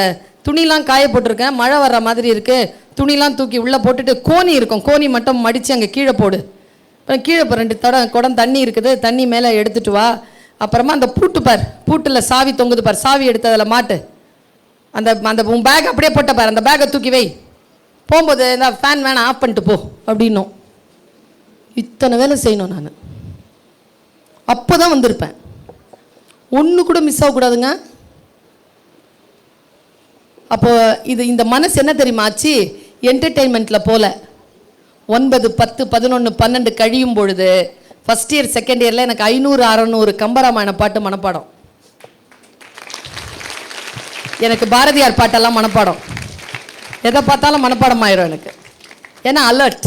துணிலாம் காய போட்டிருக்கேன், மழை வர்ற மாதிரி இருக்குது, துணிலாம் தூக்கி உள்ளே போட்டுட்டு கோணி இருக்கும், கோணி மட்டும் மடித்து அங்கே கீழே போடு. அப்புறம் கீழே இப்போ 2 குடம் தண்ணி இருக்குது, தண்ணி மேலே எடுத்துகிட்டு வா. அப்புறமா அந்த பூட்டு பார், பூட்டில் சாவி தொங்குது பார், சாவி எடுத்து அதில் மாட்டு. அந்த உன் பேக் அப்படியே போட்ட பார், அந்த பேக்கை தூக்கி வை. போகும்போது இந்த ஃபேன் வேணாம் ஆஃப் பண்ணிட்டு போ அப்படின்னும். இத்தனை வேலை செய்யணும் நான். அப்போ தான் வந்திருப்பேன். ஒன்று கூட மிஸ் ஆகக்கூடாதுங்க. அப்போ இந்த மனசு என்ன தெரியுமா ஆச்சு? என்டர்டெயின்மெண்ட்டில் போல 9, 10, 11, 12 கழியும் பொழுது ஃபஸ்ட் இயர் செகண்ட் இயரில் எனக்கு 500, 600 கம்பராமாயண பாட்டு மனப்பாடம். எனக்கு பாரதியார் பாட்டெல்லாம் மனப்பாடம். எதை பார்த்தாலும் மனப்பாடம் ஆயிரும் எனக்கு. ஏன்னா அலர்ட்,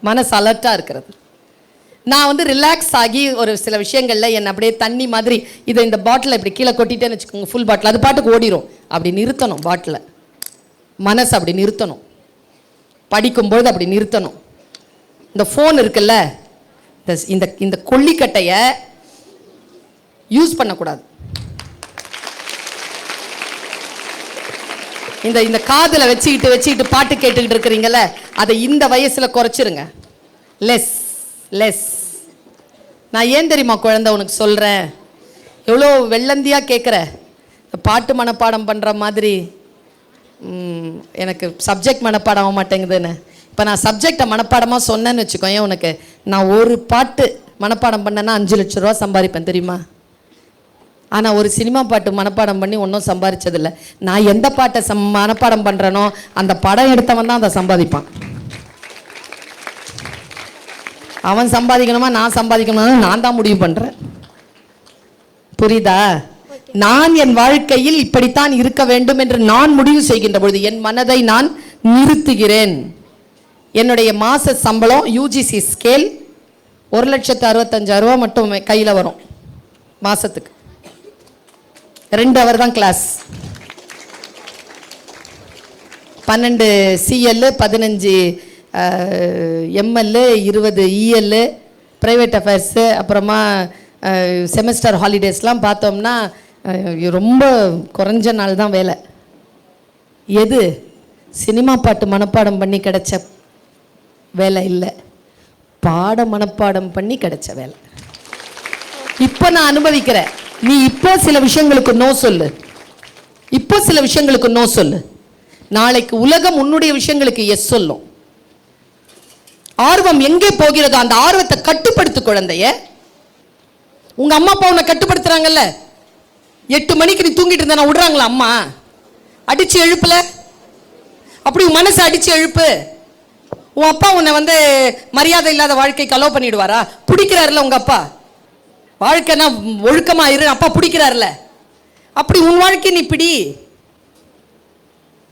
மனசு அலர்ட்டாக இருக்கிறது. நான் வந்து ரிலாக்ஸ் ஆகி ஒரு சில விஷயங்களில் என்னை அப்படியே தண்ணி மாதிரி இதை இந்த பாட்டிலை இப்படி கீழே கொட்டிட்டேன்னு வச்சுக்கோங்க, ஃபுல் பாட்டில் அது பாட்டுக்கு ஓடிடும். அப்படி நிறுத்தணும் பாட்டிலை, மனசு அப்படி நிறுத்தணும். படிக்கும்பொழுது அப்படி நிறுத்தணும். இந்த ஃபோன் இருக்குல்ல, இந்த இந்த கொல்லிக்கட்டையை யூஸ் பண்ணக்கூடாது. இந்த காதில் வச்சுக்கிட்டு பாட்டு கேட்டுக்கிட்டு இருக்கிறீங்கல்ல, அதை இந்த வயசில் குறைச்சிருங்க. லெஸ். நான் ஏன் தெரியுமா குழந்தை உனக்கு சொல்கிறேன், எவ்வளோ வெள்ளந்தியாக கேட்குற, பாட்டு மனப்பாடம் பண்ணுற மாதிரி எனக்கு சப்ஜெக்ட் மனப்பாடம் ஆக மாட்டேங்குதுன்னு. இப்போ நான் சப்ஜெக்டை மனப்பாடமாக சொன்னேன்னு வச்சுக்கோங்க, உனக்கு நான் ஒரு பாட்டு மனப்பாடம் பண்ணேன்னா 5 லட்ச ரூபா சம்பாதிப்பேன் தெரியுமா? ஆனால் ஒரு சினிமா பாட்டு மனப்பாடம் பண்ணி ஒன்றும் சம்பாதிச்சதில்லை. நான் எந்த பாட்டை மனப்பாடம் பண்ணுறேனோ அந்த படம் எடுத்தவன் தான் அதை சம்பாதிப்பான். அவன் சம்பாதிக்கணுமா நான் சம்பாதிக்கணுமா நான் தான் முடிவு பண்றேன். புரியுதா? நான் என் வாழ்க்கையில் இப்படித்தான் இருக்க வேண்டும் என்று நான் முடிவு செய்கின்ற பொழுது என் மனதை நான் நிறுத்துகிறேன். என்னுடைய மாச சம்பளம் யூஜிசி ஸ்கேல் 1,65,000 மட்டும் கையில் வரும் மாசத்துக்கு. 2 hour தான் class. 12 CL, 15 ML, 20 EL, private affairs, அப்புறமா செமஸ்டர் ஹாலிடேஸ்லாம் பார்த்தோம்னா ரொம்ப குறைஞ்ச நாள் தான் வேலை. எது சினிமா பாட்டு மனப்பாடம் பண்ணி கிடைச்ச வேலை இல்லை, பாட மனப்பாடம் பண்ணி கிடைச்ச வேலை. இப்போ நான் அனுபவிக்கிறேன். நீ இப்போ சில விஷயங்களுக்கு நோ சொல்லு, இப்போ சில விஷயங்களுக்கு நோ சொல்லு. நாளைக்கு உலகம் உன்னுடைய விஷயங்களுக்கு எஸ் சொல்லும். ஆர்வம் எங்கே போகிறதோ அந்த ஆர்வத்தை கட்டுப்படுத்து குழந்தைய. உங்க அம்மா அப்பா உன்னை கட்டுப்படுத்துறாங்கல்ல. 8 மணிக்கு நீ தூங்கிட்டு இருந்தா விடுறாங்களா அம்மா? அடிச்சு எழுப்புல, அப்படி உன் மனசை அடிச்சு எழுப்பு. உன் அப்பா உன்னை வந்து மரியாதை இல்லாத வாழ்க்கைக்கு அலோ பண்ணிடுவாரா? பிடிக்கிறாருல உங்க அப்பா, வாழ்க்கைனா ஒழுக்கமா இரு, அப்பா பிடிக்கிறாருல. அப்படி உன் வாழ்க்கை நீ பிடி.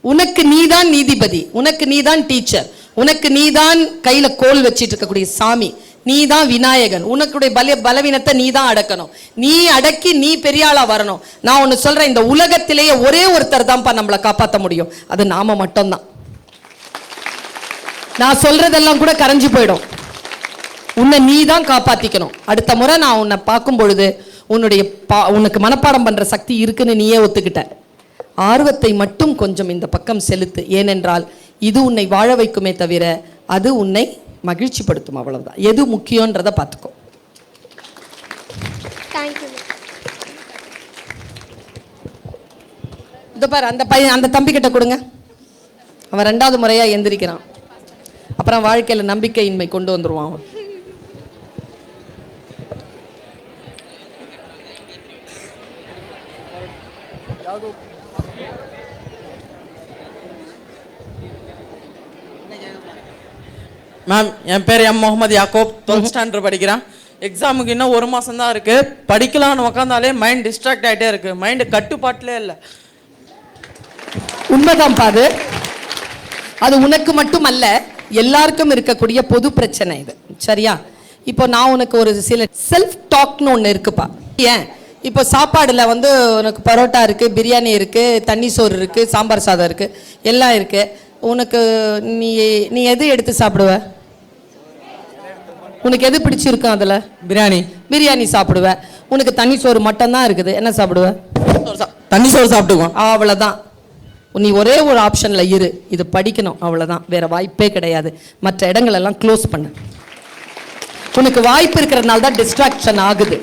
உனக்கு நீதான் நீதிபதி, உனக்கு நீதான் டீச்சர், உனக்கு நீதான் கையில கோல் வச்சிட்டு இருக்கக்கூடிய சாமி, நீதான் விநாயகன். உனக்குடைய பலவீனத்தை நீ தான் அடக்கணும். நீ அடக்கி நீ பெரிய ஆளா வரணும். நான் ஒன்னு சொல்றேன், இந்த உலகத்திலேயே ஒரே ஒருத்தர் தான்ப்பா நம்மளை காப்பாற்ற முடியும், அது நாம மட்டும்தான். நான் சொல்றதெல்லாம் கூட கரைஞ்சு போயிடும். உன்னை நீ தான் காப்பாத்திக்கணும். அடுத்த முறை நான் உன்னை பார்க்கும் பொழுது உனக்கு மனப்பாடம் பண்ற சக்தி இருக்குன்னு நீயே ஒத்துக்கிட்ட. ஆர்வத்தை மட்டும் கொஞ்சம் இந்த பக்கம் செலுத்து. ஏனென்றால் இது உன்னை வாழ வைக்குமே தவிர அது உன்னை மகிழ்ச்சிப்படுத்தும். அவ்வளவுதான். எது முக்கியன்றதை பார்த்துக்கோ. இந்த பாரு, அந்த பையன் அந்த தம்பி கிட்ட கொடுங்க. அவன் 2வது முறையா எந்திரிக்கிறான். அப்புறம் வாழ்க்கையில நம்பிக்கையின்மை கொண்டு வந்துருவான் அவன். மேம், என் பேர் M Mohammed Yakob, 12th standard படிக்கிறேன். எக்ஸாமுக்கு இன்னும் 1 மாதம் தான் இருக்கு. படிக்கலான்னு உட்காந்தாலே மைண்ட் டிஸ்ட்ராக்ட் ஆகிட்டே இருக்கு, மைண்டு கட்டுப்பாட்டிலே இல்லை. உண்மைதான் பாது, அது உனக்கு மட்டும் அல்ல, எல்லாருக்கும் இருக்கக்கூடிய பொது பிரச்சனை இது. சரியா? இப்போ நான் உனக்கு ஒரு சில செல்ஃப் டாக்னு ஒன்று இருக்குப்பா. ஏன் இப்போ சாப்பாடுல வந்து உனக்கு பரோட்டா இருக்கு, பிரியாணி இருக்கு, தண்ணி சோறு இருக்கு, சாம்பார் சாதம் இருக்கு, எல்லாம் இருக்கு. உனக்கு நீ எது எடுத்து சாப்பிடுவ? உனக்கு எது பிடிச்சிருக்கும்? அதுல பிரியாணி சாப்பிடுவ. உனக்கு தண்ணி சோறு மட்டும் தான் இருக்குது, என்ன சாப்பிடுவ? தண்ணி சோறு சாப்பிடுவோம். அவ்வளவுதான். நீ ஒரே ஒரு ஆப்ஷன்ல இரு, இது படிக்கணும், அவ்வளவுதான். வேற வாய்ப்பே கிடையாது. மற்ற இடங்கள் எல்லாம் க்ளோஸ் பண்ணு. உனக்கு வாய்ப்பு இருக்கிறதுனால தான் டிஸ்ட்ராக்ஷன் ஆகுது.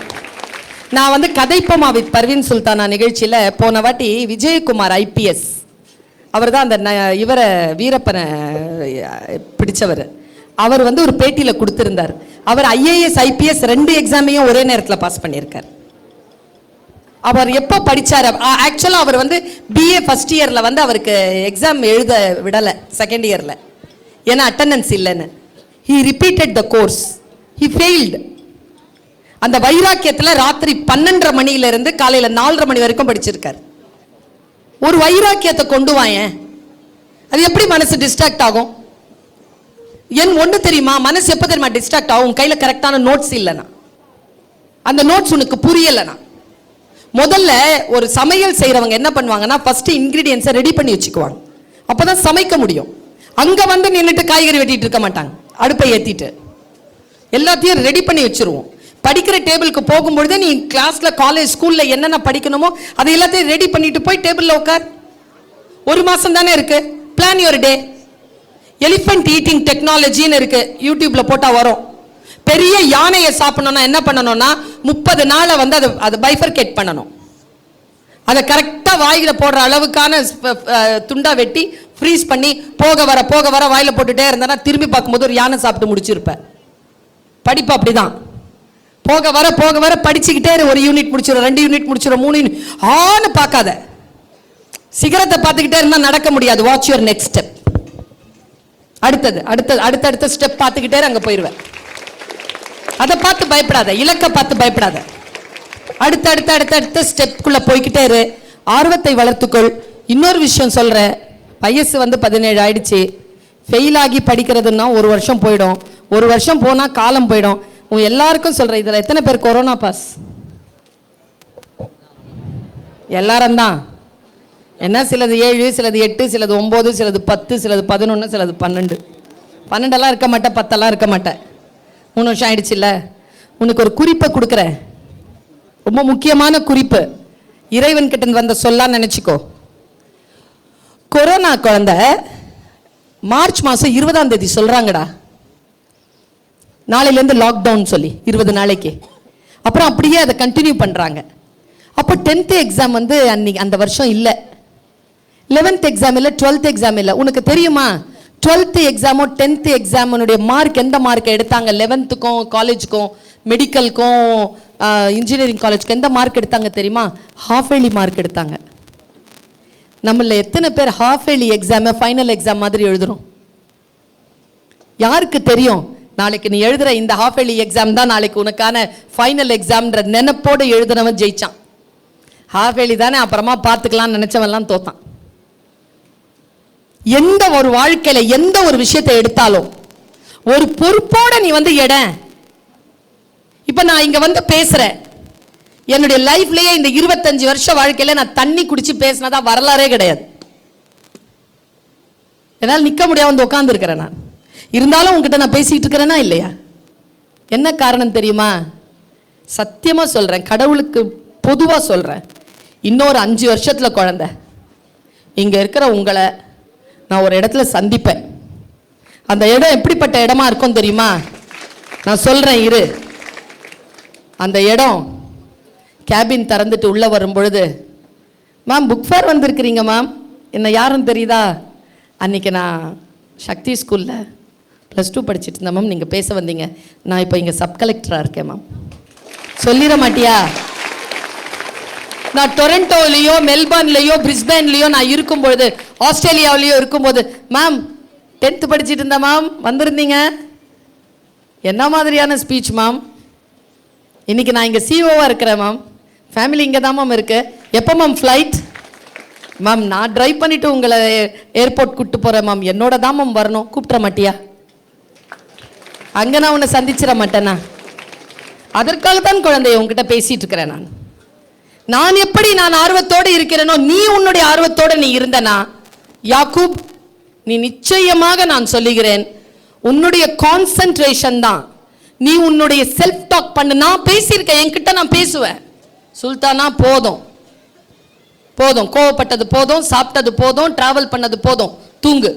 நான் வந்து கதைப்பமா வித் பர்வீன் சுல்தானா நிகழ்ச்சியில போன வாட்டி விஜயகுமார் IPS, அவர் தான் அந்த இவரை வீரப்பனை பிடிச்சவர், அவர் வந்து ஒரு பேட்டியில கொடுத்திருந்தார். அவர் IAS IPS 2 எக்ஸாமையும் ஒரே நேரத்தில் பாஸ் பண்ணியிருக்கார். அவர் எப்போ படிச்சார்? ஆக்சுவலா அவர் வந்து BA ஃபர்ஸ்ட் இயர்ல வந்து அவருக்கு எக்ஸாம் எழுத விடல, செகண்ட் இயர்ல, ஏன்னா அட்டெண்டன்ஸ் இல்லைன்னு. he repeated the course, he failed. அந்த வைராக்கியத்துல ராத்திரி 12:30 மணியில இருந்து காலையில 4:30 மணி வரைக்கும் படிச்சிருக்கார். ஒரு வைராக்கியத்தை கொண்டு வாயேன், அது எப்படி மனசு டிஸ்ட்ராக்ட் ஆகும்? என் ஒண்ணு தெரியுமா, மனசு எப்ப தெரியுமா டிஸ்ட்ராக்ட் ஆகும்? கையில கரெக்டான நோட்ஸ் இல்லைனா, அந்த நோட்ஸ் உனக்கு புரியலைனா. முதல்ல ஒரு சமையல் செய்யறவங்க என்ன பண்ணுவாங்கன்னா, ஃபர்ஸ்ட் இன்கிரீடியன்ஸை ரெடி பண்ணி வச்சுக்குவாங்க, அப்பதான் சமைக்க முடியும். அங்க வந்து நின்றுட்டு காய்கறி வெட்டிட்டு இருக்க மாட்டாங்க, அடுப்பை ஏத்திட்டு எல்லாத்தையும் ரெடி பண்ணி வச்சிருவோம். படிக்கிற டேபிளுக்கு போகும்பொழுது நீ கிளாஸ்ல காலேஜ் ஸ்கூல்ல என்னென்ன படிக்கணுமோ அதை எல்லாத்தையும் ரெடி பண்ணிட்டு போய் டேபிள்ல உட்கார். 1 மாசம் தானே இருக்கு, plan your day. Elephant eating டெக்னாலஜின்னு இருக்கு, யூடியூப்ல போட்டா வரும். பெரிய யானையை சாப்பிடணும்னா என்ன பண்ணணும்னா 30 நாளை வந்து அதை பைஃபர்கேட் பண்ணணும். அதை கரெக்டா வாயில போடுற அளவுக்கான துண்டா வெட்டி ஃப்ரீஸ் பண்ணி போக வர வாயில போட்டுட்டே இருந்தா திரும்பி பார்க்கும்போது ஒரு யானை சாப்பிட்டு முடிச்சிருப்ப. படிப்பு அப்படிதான், போக வர படிச்சுக்கிட்டே ஒரு யூனிட் முடிச்சிடும், 2 யூனிட் முடிச்சிடும், 3 யூனிட் ஆன்னு பார்க்காத. சிகரத்தை பார்த்துக்கிட்டே இருந்தா நடக்க முடியாது. Watch your next step. அடுத்தடுத்த ஸ்டெப் பார்த்துக்கிட்டே அங்க போயிருவேன். அதை பார்த்து பயப்படாத, இலக்க பார்த்து பயப்படாத. அடுத்த ஸ்டெப்குள்ள போய்கிட்டே இரு. ஆர்வத்தை வளர்த்துக்கொள். இன்னொரு விஷயம் சொல்றேன், வயசு 17 ஆயிடுச்சு. ஃபெயில் ஆகி படிக்கிறதுன்னா 1 வருஷம் போயிடும். 1 வருஷம் போனா காலம் போயிடும். உன் எல்லாருக்கும் சொல்றேன், இதுல எத்தனை பேர் கொரோனா பாஸ்? எல்லாரும் தான். என்ன, சிலது 7, சிலது 8, சிலது 9, சிலது 10, சிலது 11, சிலது 12. 12 இருக்க மாட்டேன், 10 இருக்க மாட்டேன். 3 வருஷம் ஆயிடுச்சுல்ல. உனக்கு ஒரு குறிப்பை கொடுக்குறேன், ரொம்ப முக்கியமான குறிப்பு. இறைவன் கிட்ட வந்த சொல்லான்னு நினைச்சுக்கோ. கொரோனா குழந்தை மார்ச் மாசம் 20ஆம் தேதி சொல்றாங்கடா, நாளையிலேருந்து லாக்டவுன் சொல்லி 20 நாளைக்கு. அப்புறம் அப்படியே அதை கண்டினியூ பண்றாங்க. அப்போ 10th எக்ஸாம் அன்னைக்கு அந்த வருஷம் இல்லை, 11th எக்ஸாம் இல்லை, 12th எக்ஸாம் இல்லை. உனக்கு தெரியுமா 12th எக்ஸாமோ 10th எக்ஸாமுடைய மார்க் எந்த மார்க் எடுத்தாங்க? 11th-க்கும் காலேஜுக்கும் மெடிக்கலுக்கும் இன்ஜினியரிங் காலேஜுக்கு எந்த மார்க் எடுத்தாங்க தெரியுமா? ஹாஃப் ஏர்லி மார்க் எடுத்தாங்க. நம்மள எத்தனை பேர் ஹாஃப் ஏர்லி எக்ஸாமை ஃபைனல் எக்ஸாம் மாதிரி எழுதுறோம்? யாருக்கு தெரியும் நாளைக்கு நீ எழுதுற இந்த ஹாஃப் ஏர்லி எக்ஸாம் தான் நாளைக்கு உனக்கான ஃபைனல் எக்ஸாம்ன்ற நினைப்போடு எழுதுனவன் ஜெயிச்சான். ஹாஃப் ஏர்லி தானே அப்புறமா பார்த்துக்கலாம்னு நினைச்சவன்லாம் தோத்தான். எந்த ஒரு வாழ்க்கையில எந்த ஒரு விஷயத்தை எடுத்தாலும் ஒரு பொறுப்போட நீ எட. இப்ப நான் இங்க பேசுறேன், என்னுடைய லைஃப்லயே இந்த 25 வருஷ வாழ்க்கையில நான் தண்ணி குடிச்சு பேசினதா வரலாறே கிடையாது. என்னால் நிக்க முடியாம உட்கார்ந்து இருக்கிறேன் நான். இருந்தாலும் உங்ககிட்ட நான் பேசிட்டு இருக்கிறேனா இல்லையா? என்ன காரணம் தெரியுமா? சத்தியமா சொல்றேன், கடவுளுக்கு பொதுவா சொல்றேன், இன்னொரு 5 வருஷத்துல குழந்தை இங்க இருக்கிற உங்களை நான் ஒரு இடத்துல சந்திப்பேன். அந்த இடம் எப்படிப்பட்ட இடமா இருக்கும் தெரியுமா? நான் சொல்றேன் இரு. அந்த இடம் கேபின் திறந்துட்டு உள்ள வரும் பொழுது, மேம் புக் ஃபேர் வந்திருக்கிறீங்க மேம், என்ன யாருன்னு தெரியுதா? அன்னைக்கு நான் சக்தி ஸ்கூல்ல +2 படிச்சுட்டு இருந்தேன் மேம், நீங்க பேச வந்தீங்க. நான் இப்போ இங்க சப் கலெக்டரா இருக்கேன் மேம். சொல்லிட மாட்டியா? நான் டொரண்டோலையோ மெல்பர்ன்லையோ பிரிஸ்பேன்லையோ நான் இருக்கும்பொழுது, ஆஸ்திரேலியாவிலையோ இருக்கும்போது, மேம் 10th படிச்சுட்டு இருந்தேன் மேம், வந்திருந்தீங்க. என்ன மாதிரியான ஸ்பீச் மேம்? இன்னைக்கு நான் இங்கே சிஓவாக இருக்கிறேன் மேம், ஃபேமிலி இங்கே தான் மேம் இருக்கு. எப்போ மேம் ஃப்ளைட்? மேம் நான் ட்ரைவ் பண்ணிட்டு உங்களை ஏர்போர்ட் கூப்பிட்டு போகிறேன் மேம், என்னோட தான் மேம் வரணும், கூப்பிட்ற மாட்டியா? அங்கே நான் உன்னை சந்திச்சிட மாட்டேனா? அதற்காகத்தான் குழந்தைய உங்ககிட்ட பேசிட்டு இருக்கிறேன் நான். நான் எப்படி நான் ஆர்வத்தோடு இருக்கிறேனோ நீ உன்னுடைய ஆர்வத்தோடு நீ இருந்தனா யாக்கூப், நீ நிச்சயமாக நான் சொல்லுகிறேன், உன்னுடைய கான்சென்ட்ரேஷன் தான். நீ உன்னுடைய செல்ஃப் டாக் பண்ணு. நான் பேசியிருக்கேன், என்கிட்ட நான் பேசுவேன். சுல்தானா போதும் போதும், கோவப்பட்டது போதும், சாப்பிட்டது போதும், டிராவல் பண்ணது போதும், தூங்கு.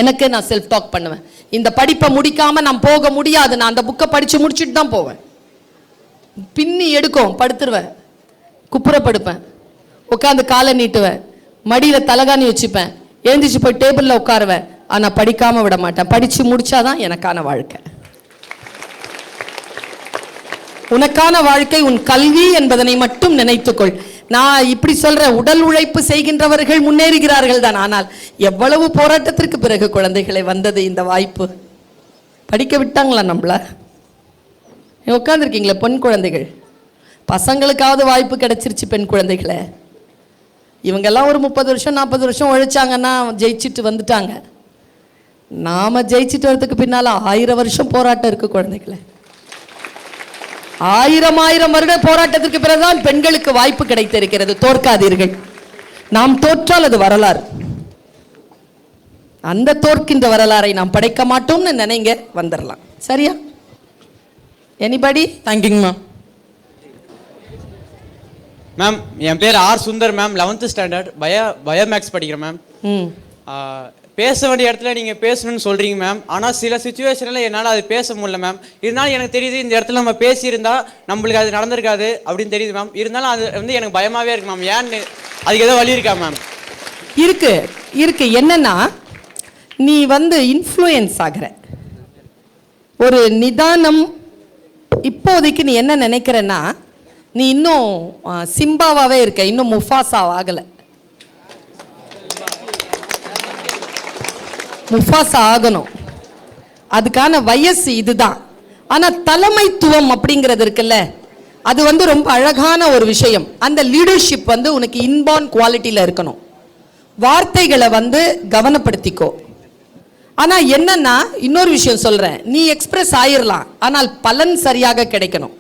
எனக்கு நான் செல்ஃப் டாக் பண்ணுவேன். இந்த படிப்பை முடிக்காம நான் போக முடியாது, நான் அந்த புக்கை படிச்சு முடிச்சுட்டு தான் போவேன். பின்னி எடுக்கும், படுத்துருவேன், குப்புறப்படுப்பேன், உட்காந்து காலை நீட்டுவேன், மடியில தலகாணி வச்சுப்பேன், எழுந்திரிச்சு போய் டேபிள்ல உட்காருவேன். ஆனா படிக்காம விட மாட்டேன். படிச்சு முடிச்சாதான் எனக்கான வாழ்க்கை. உனக்கான வாழ்க்கை உன் கல்வி என்பதனை மட்டும் நினைத்துக்கொள். நான் இப்படி சொல்றேன், உடல் உழைப்பு செய்கின்றவர்கள் முன்னேறுகிறார்கள் தான். ஆனால் எவ்வளவு போராட்டத்திற்கு பிறகு குழந்தைகளை வந்தது இந்த வாய்ப்பு. படிக்க விட்டாங்களா நம்மள? உட்காந்துருக்கீங்களே பெண் குழந்தைகள், பசங்களுக்காவது வாய்ப்பு கிடைச்சிருச்சு. பெண் குழந்தைகளை இவங்கெல்லாம் ஒரு 30 வருஷம் 40 வருஷம் உழைச்சாங்கன்னா ஜெயிச்சுட்டு வந்துட்டாங்க. நாம ஜெயிச்சுட்டு வரதுக்கு பின்னால 1000 வருஷம் போராட்டம் இருக்கு குழந்தைகளை. 1000 வருட போராட்டத்திற்கு பிறகுதான் பெண்களுக்கு வாய்ப்பு கிடைத்திருக்கிறது. தோற்காதீர்கள். நாம் தோற்றால் அது வரலாறு. அந்த தோற்கின்ற வரலாறை நாம் படைக்க மாட்டோம்னு நினைங்க, வந்துடலாம். சரியா? எனிபடி? தேங்க்யூங்க மேம். மேம் என் பேர் R Sundar ma'am, 11th standard biomaths படிக்கிறேன் மேம். பேச வேண்டிய இடத்துல நீங்கள் பேசணும்னு சொல்கிறீங்க மேம். ஆனால் சில சுச்சுவேஷனில் என்னால் அது பேச முடியல மேம். இருந்தாலும் எனக்கு தெரியுது இந்த இடத்துல நம்ம பேசியிருந்தா நம்மளுக்கு அது நடந்திருக்காது அப்படின்னு தெரியுது மேம். இருந்தாலும் அது எனக்கு பயமாகவே இருக்கு மேம். ஏன்னு அதுக்கு ஏதோ வழி இருக்கா மேம்? இருக்கு இருக்கு. என்னன்னா நீ இன்ஃப்ளூயன்ஸ் ஆகிற ஒரு நிதானம். இப்போதைக்கு நீ என்ன நினைக்கிறன்னா, நீ இன்னும் சிம்பாவாகவே இருக்க, இன்னும் முஃபாசா ஆகலை. முஃபாசா ஆகணும். அதுக்கான வயசு இதுதான். ஆனா தலைமைத்துவம் அப்படிங்கிறது இருக்குல்ல, அது வந்து ரொம்ப அழகான ஒரு விஷயம். அந்த லீடர்ஷிப் வந்து உனக்கு இன்பார்ன் குவாலிட்டியில இருக்கணும். வார்த்தைகளை வந்து கவனப்படுத்திக்கோ. ஆனா என்னன்னா இன்னொரு விஷயம் சொல்றேன், நீ எக்ஸ்பிரஸ் ஆயிரலாம், ஆனால் பலன் சரியாக கிடைக்கணும்.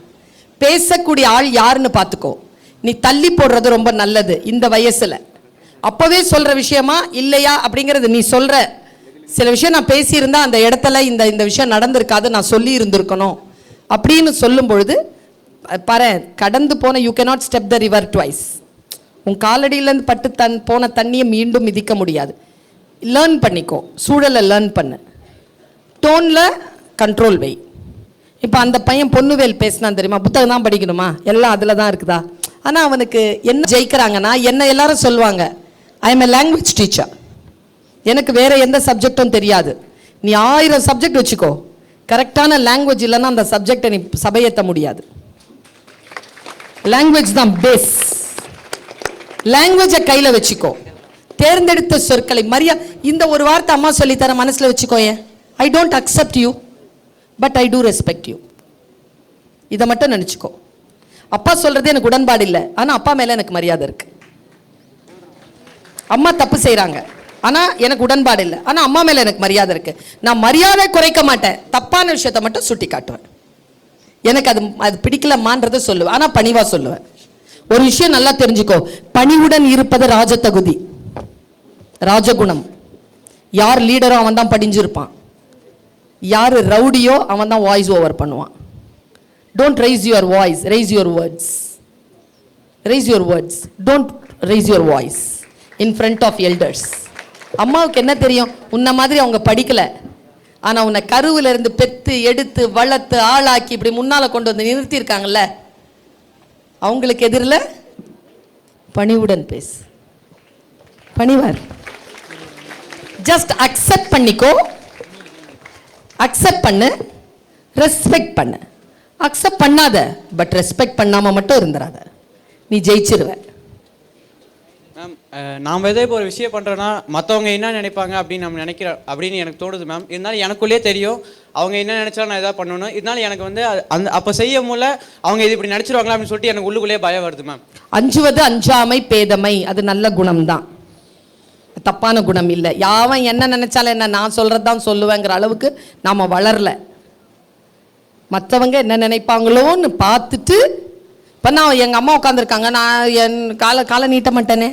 பேசக்கூடிய ஆள் யாருன்னு பார்த்துக்கோ. நீ தள்ளி போடுறது ரொம்ப நல்லது இந்த வயசுல. அப்பவே சொல்ற விஷயமா இல்லையா அப்படிங்கிறது நீ சொல்ற. சில விஷயம் நான் பேசியிருந்தா அந்த இடத்துல இந்த விஷயம் நடந்திருக்காது, நான் சொல்லி இருந்திருக்கணும் அப்படின்னு சொல்லும் பொழுது பாரு, கடந்து போன you cannot step the river twice. உன் காலடியிலேருந்து பட்டு போன தண்ணியை மீண்டும் மிதிக்க முடியாது. லேர்ன் பண்ணிக்கோ, சூழலை லேர்ன் பண்ணு, டோனில் கண்ட்ரோல் வை. இப்போ அந்த பையன் பொன்னுவேல் பேசினான் தெரியுமா, புத்தகம் தான் படிக்கணுமா, எல்லாம் அதில் தான் இருக்குதா. ஆனால் அவனுக்கு என்ன ஜெயிக்கிறாங்கன்னா, என்ன எல்லாரும் சொல்லுவாங்க I am a language teacher, எனக்கு வேற எந்த சப்ஜெக்டும் தெரியாது. நீ 1000 சப்ஜெக்ட் வச்சுக்கோ, கரெக்டான லாங்குவேஜ் இல்லைன்னா அந்த சப்ஜெக்டை நீ சபையேற்ற முடியாது. லாங்குவேஜ் தான் பேஸ். லாங்குவேஜை கையில் வச்சுக்கோ. தேர்ந்தெடுத்த சொற்களை இந்த ஒரு வார்த்தை அம்மா சொல்லித்தர மனசில் வச்சுக்கோயே, I don't accept you but I do respect you. இதை மட்டும் நினச்சிக்கோ. அப்பா சொல்றது எனக்கு உடன்பாடு இல்லை, ஆனால் அப்பா மேலே எனக்கு மரியாதை இருக்கு. அம்மா தப்பு செய்கிறாங்க, ஆனால் எனக்கு உடன்பாடு இல்லை, ஆனால் அம்மா மேலே எனக்கு மரியாதை இருக்கு. நான் மரியாதை குறைக்க மாட்டேன், தப்பான விஷயத்தை மட்டும் சுட்டி காட்டுவேன். எனக்கு அது பிடிக்கலமான்றதை சொல்லுவேன், ஆனால் பணிவாக சொல்லுவேன். ஒரு விஷயம் நல்லா தெரிஞ்சுக்கோ, பணிவுடன் இருப்பது ராஜதகுதி, ராஜகுணம். யார் லீடரோ அவன் தான் படிஞ்சிருப்பான், யார் ரவுடியோ அவன் தான் வாய்ஸ் ஓவர் பண்ணுவான். Don't raise your voice, raise your words. Raise your words, don't raise your voice in front of elders. அம்மாவுக்கு என்ன தெரியும், உன்ன மாதிரி அவங்க படிக்கல, ஆனால் உன்னை கருவில் இருந்து பெத்து எடுத்து வளர்த்து ஆளாக்கி இப்படி முன்னால் கொண்டு வந்து நிறுத்தியிருக்காங்கல்ல, அவங்களுக்கு எதிரில் பணிவுடன் பேசு. பணிவார். ஜஸ்ட் அக்செப்ட் பண்ணிக்கோ, அக்செப்ட் பண்ணு, ரெஸ்பெக்ட் பண்ணு. அக்செப்ட் பண்ணாத பட் ரெஸ்பெக்ட் பண்ணாம மட்டும் இருந்துடாத, நீ ஜெயிச்சிருவ. மேம், நாம் எதோ இப்போ ஒரு விஷயம் பண்ணுறோன்னா மற்றவங்க என்ன நினைப்பாங்க அப்படின்னு நம்ம அப்படின்னு எனக்கு தோணுது மேம். இருந்தாலும் எனக்குள்ளேயே தெரியும் அவங்க என்ன நினைச்சாலும் நான் எதாவது பண்ணணும். இருந்தாலும் எனக்கு வந்து அப்போ செய்ய முடியல, அவங்க இது இப்படி நினச்சிருவாங்களா அப்படின்னு சொல்லிட்டு எனக்கு உள்ளுக்குள்ளேயே பயம் வருது மேம். அஞ்சுவது அஞ்சாமை பேதமை, அது நல்ல குணம் தான், தப்பான குணம் இல்லை. யாவன் என்ன நினைச்சாலும் என்ன, நான் சொல்றது தான் சொல்லுவேங்கிற அளவுக்கு நாம வளரல. மற்றவங்க என்ன நினைப்பாங்களோன்னு பார்த்துட்டு, இப்போ நான் எங்கள் அம்மா உட்காந்துருக்காங்க, நான் என் காலை நீட்ட மாட்டேனே,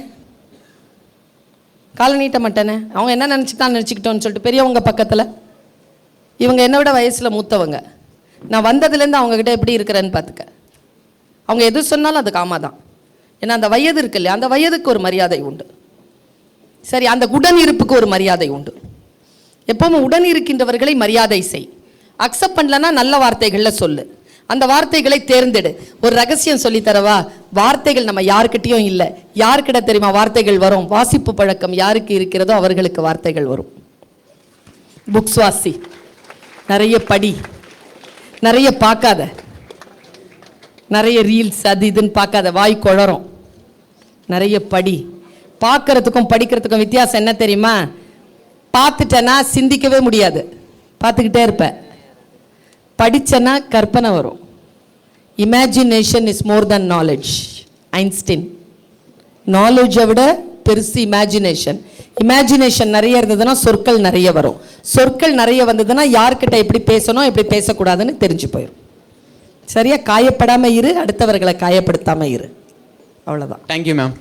அவங்க என்ன நினச்சிக்கிட்டான் நினச்சிக்கிட்டோன்னு சொல்லிட்டு பெரியவங்க பக்கத்தில், இவங்க என்னை விட வயசில் மூத்தவங்க, நான் வந்ததுலேருந்து அவங்கக்கிட்ட எப்படி இருக்கிறேன்னு பார்த்துக்க. அவங்க எது சொன்னாலும் அது காமா தான். ஏன்னா அந்த வயது இருக்கு இல்லையா, அந்த வயதுக்கு ஒரு மரியாதை உண்டு. சரி, அந்த உடன் இருப்புக்கு ஒரு மரியாதை உண்டு. எப்பவும் உடன் இருக்கின்றவர்களை மரியாதை செய். அக்செப்ட் பண்ணலன்னா நல்ல வார்த்தைகளில் சொல்லு, அந்த வார்த்தைகளை தேர்ந்தெடு. ஒரு ரகசியம் சொல்லி தரவா, வார்த்தைகள் நம்ம யாருக்கிட்டையும் இல்லை. யாருக்கிட்ட தெரியுமா வார்த்தைகள் வரும்? வாசிப்பு பழக்கம் யாருக்கு இருக்கிறதோ அவர்களுக்கு வார்த்தைகள் வரும். புக்ஸ் வாசி, நிறைய படி, நிறைய பார்க்காத, நிறைய ரீல்ஸ் அது இதுன்னு பார்க்காத, வாய் குளறும். நிறைய படி. பார்க்கறதுக்கும் படிக்கிறதுக்கும் வித்தியாசம் என்ன தெரியுமா? பார்த்துட்டேன்னா சிந்திக்கவே முடியாது, பார்த்துக்கிட்டே இருப்பேன். படித்தனா கற்பனை வரும். Imagination is more then knowledge. Einstein. நாலேஜை விட பெருசு இமேஜினேஷன். இமேஜினேஷன் நிறைய இருந்ததுன்னா சொற்கள் நிறைய வரும். சொற்கள் நிறைய வந்ததுன்னா யார்கிட்ட எப்படி பேசணும் எப்படி பேசக்கூடாதுன்னு தெரிஞ்சு போயிடும். சரியா? காயப்படாமல் இரு, அடுத்தவர்களை காயப்படுத்தாமல் இரு, அவ்வளோதான். Thank you ma'am.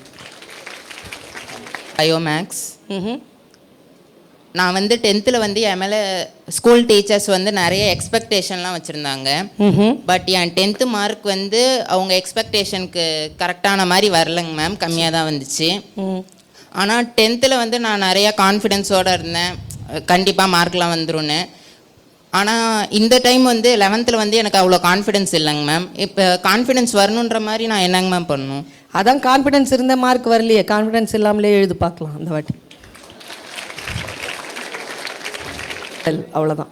பயோமேக்ஸ். நான் வந்து 10th வந்து என் மேலே ஸ்கூல் டீச்சர்ஸ் வந்து நிறைய எக்ஸ்பெக்டேஷன்லாம் வச்சுருந்தாங்க. பட் என் 10th மார்க் வந்து அவங்க எக்ஸ்பெக்டேஷனுக்கு கரெக்டான மாதிரி வரலைங்க மேம், கம்மியாக தான் வந்துச்சு. ஆனால் 10th வந்து நான் நிறையா கான்ஃபிடென்ஸோடு இருந்தேன், கண்டிப்பாக மார்க்லாம் வந்துரும்னு. ஆனால் இந்த டைம் வந்து 11th வந்து எனக்கு அவ்வளோ கான்ஃபிடென்ஸ் இல்லைங்க மேம். இப்போ கான்ஃபிடென்ஸ் வரணுன்ற மாதிரி நான் என்னங்க மேம் பண்ணணும்? அதான் கான்ஃபிடென்ஸ் இருந்த மார்க் வரலையே, கான்ஃபிடென்ஸ் இல்லாமலே எழுதி பார்க்கலாம் அந்த வாட்டி. அவ்வளோதான்.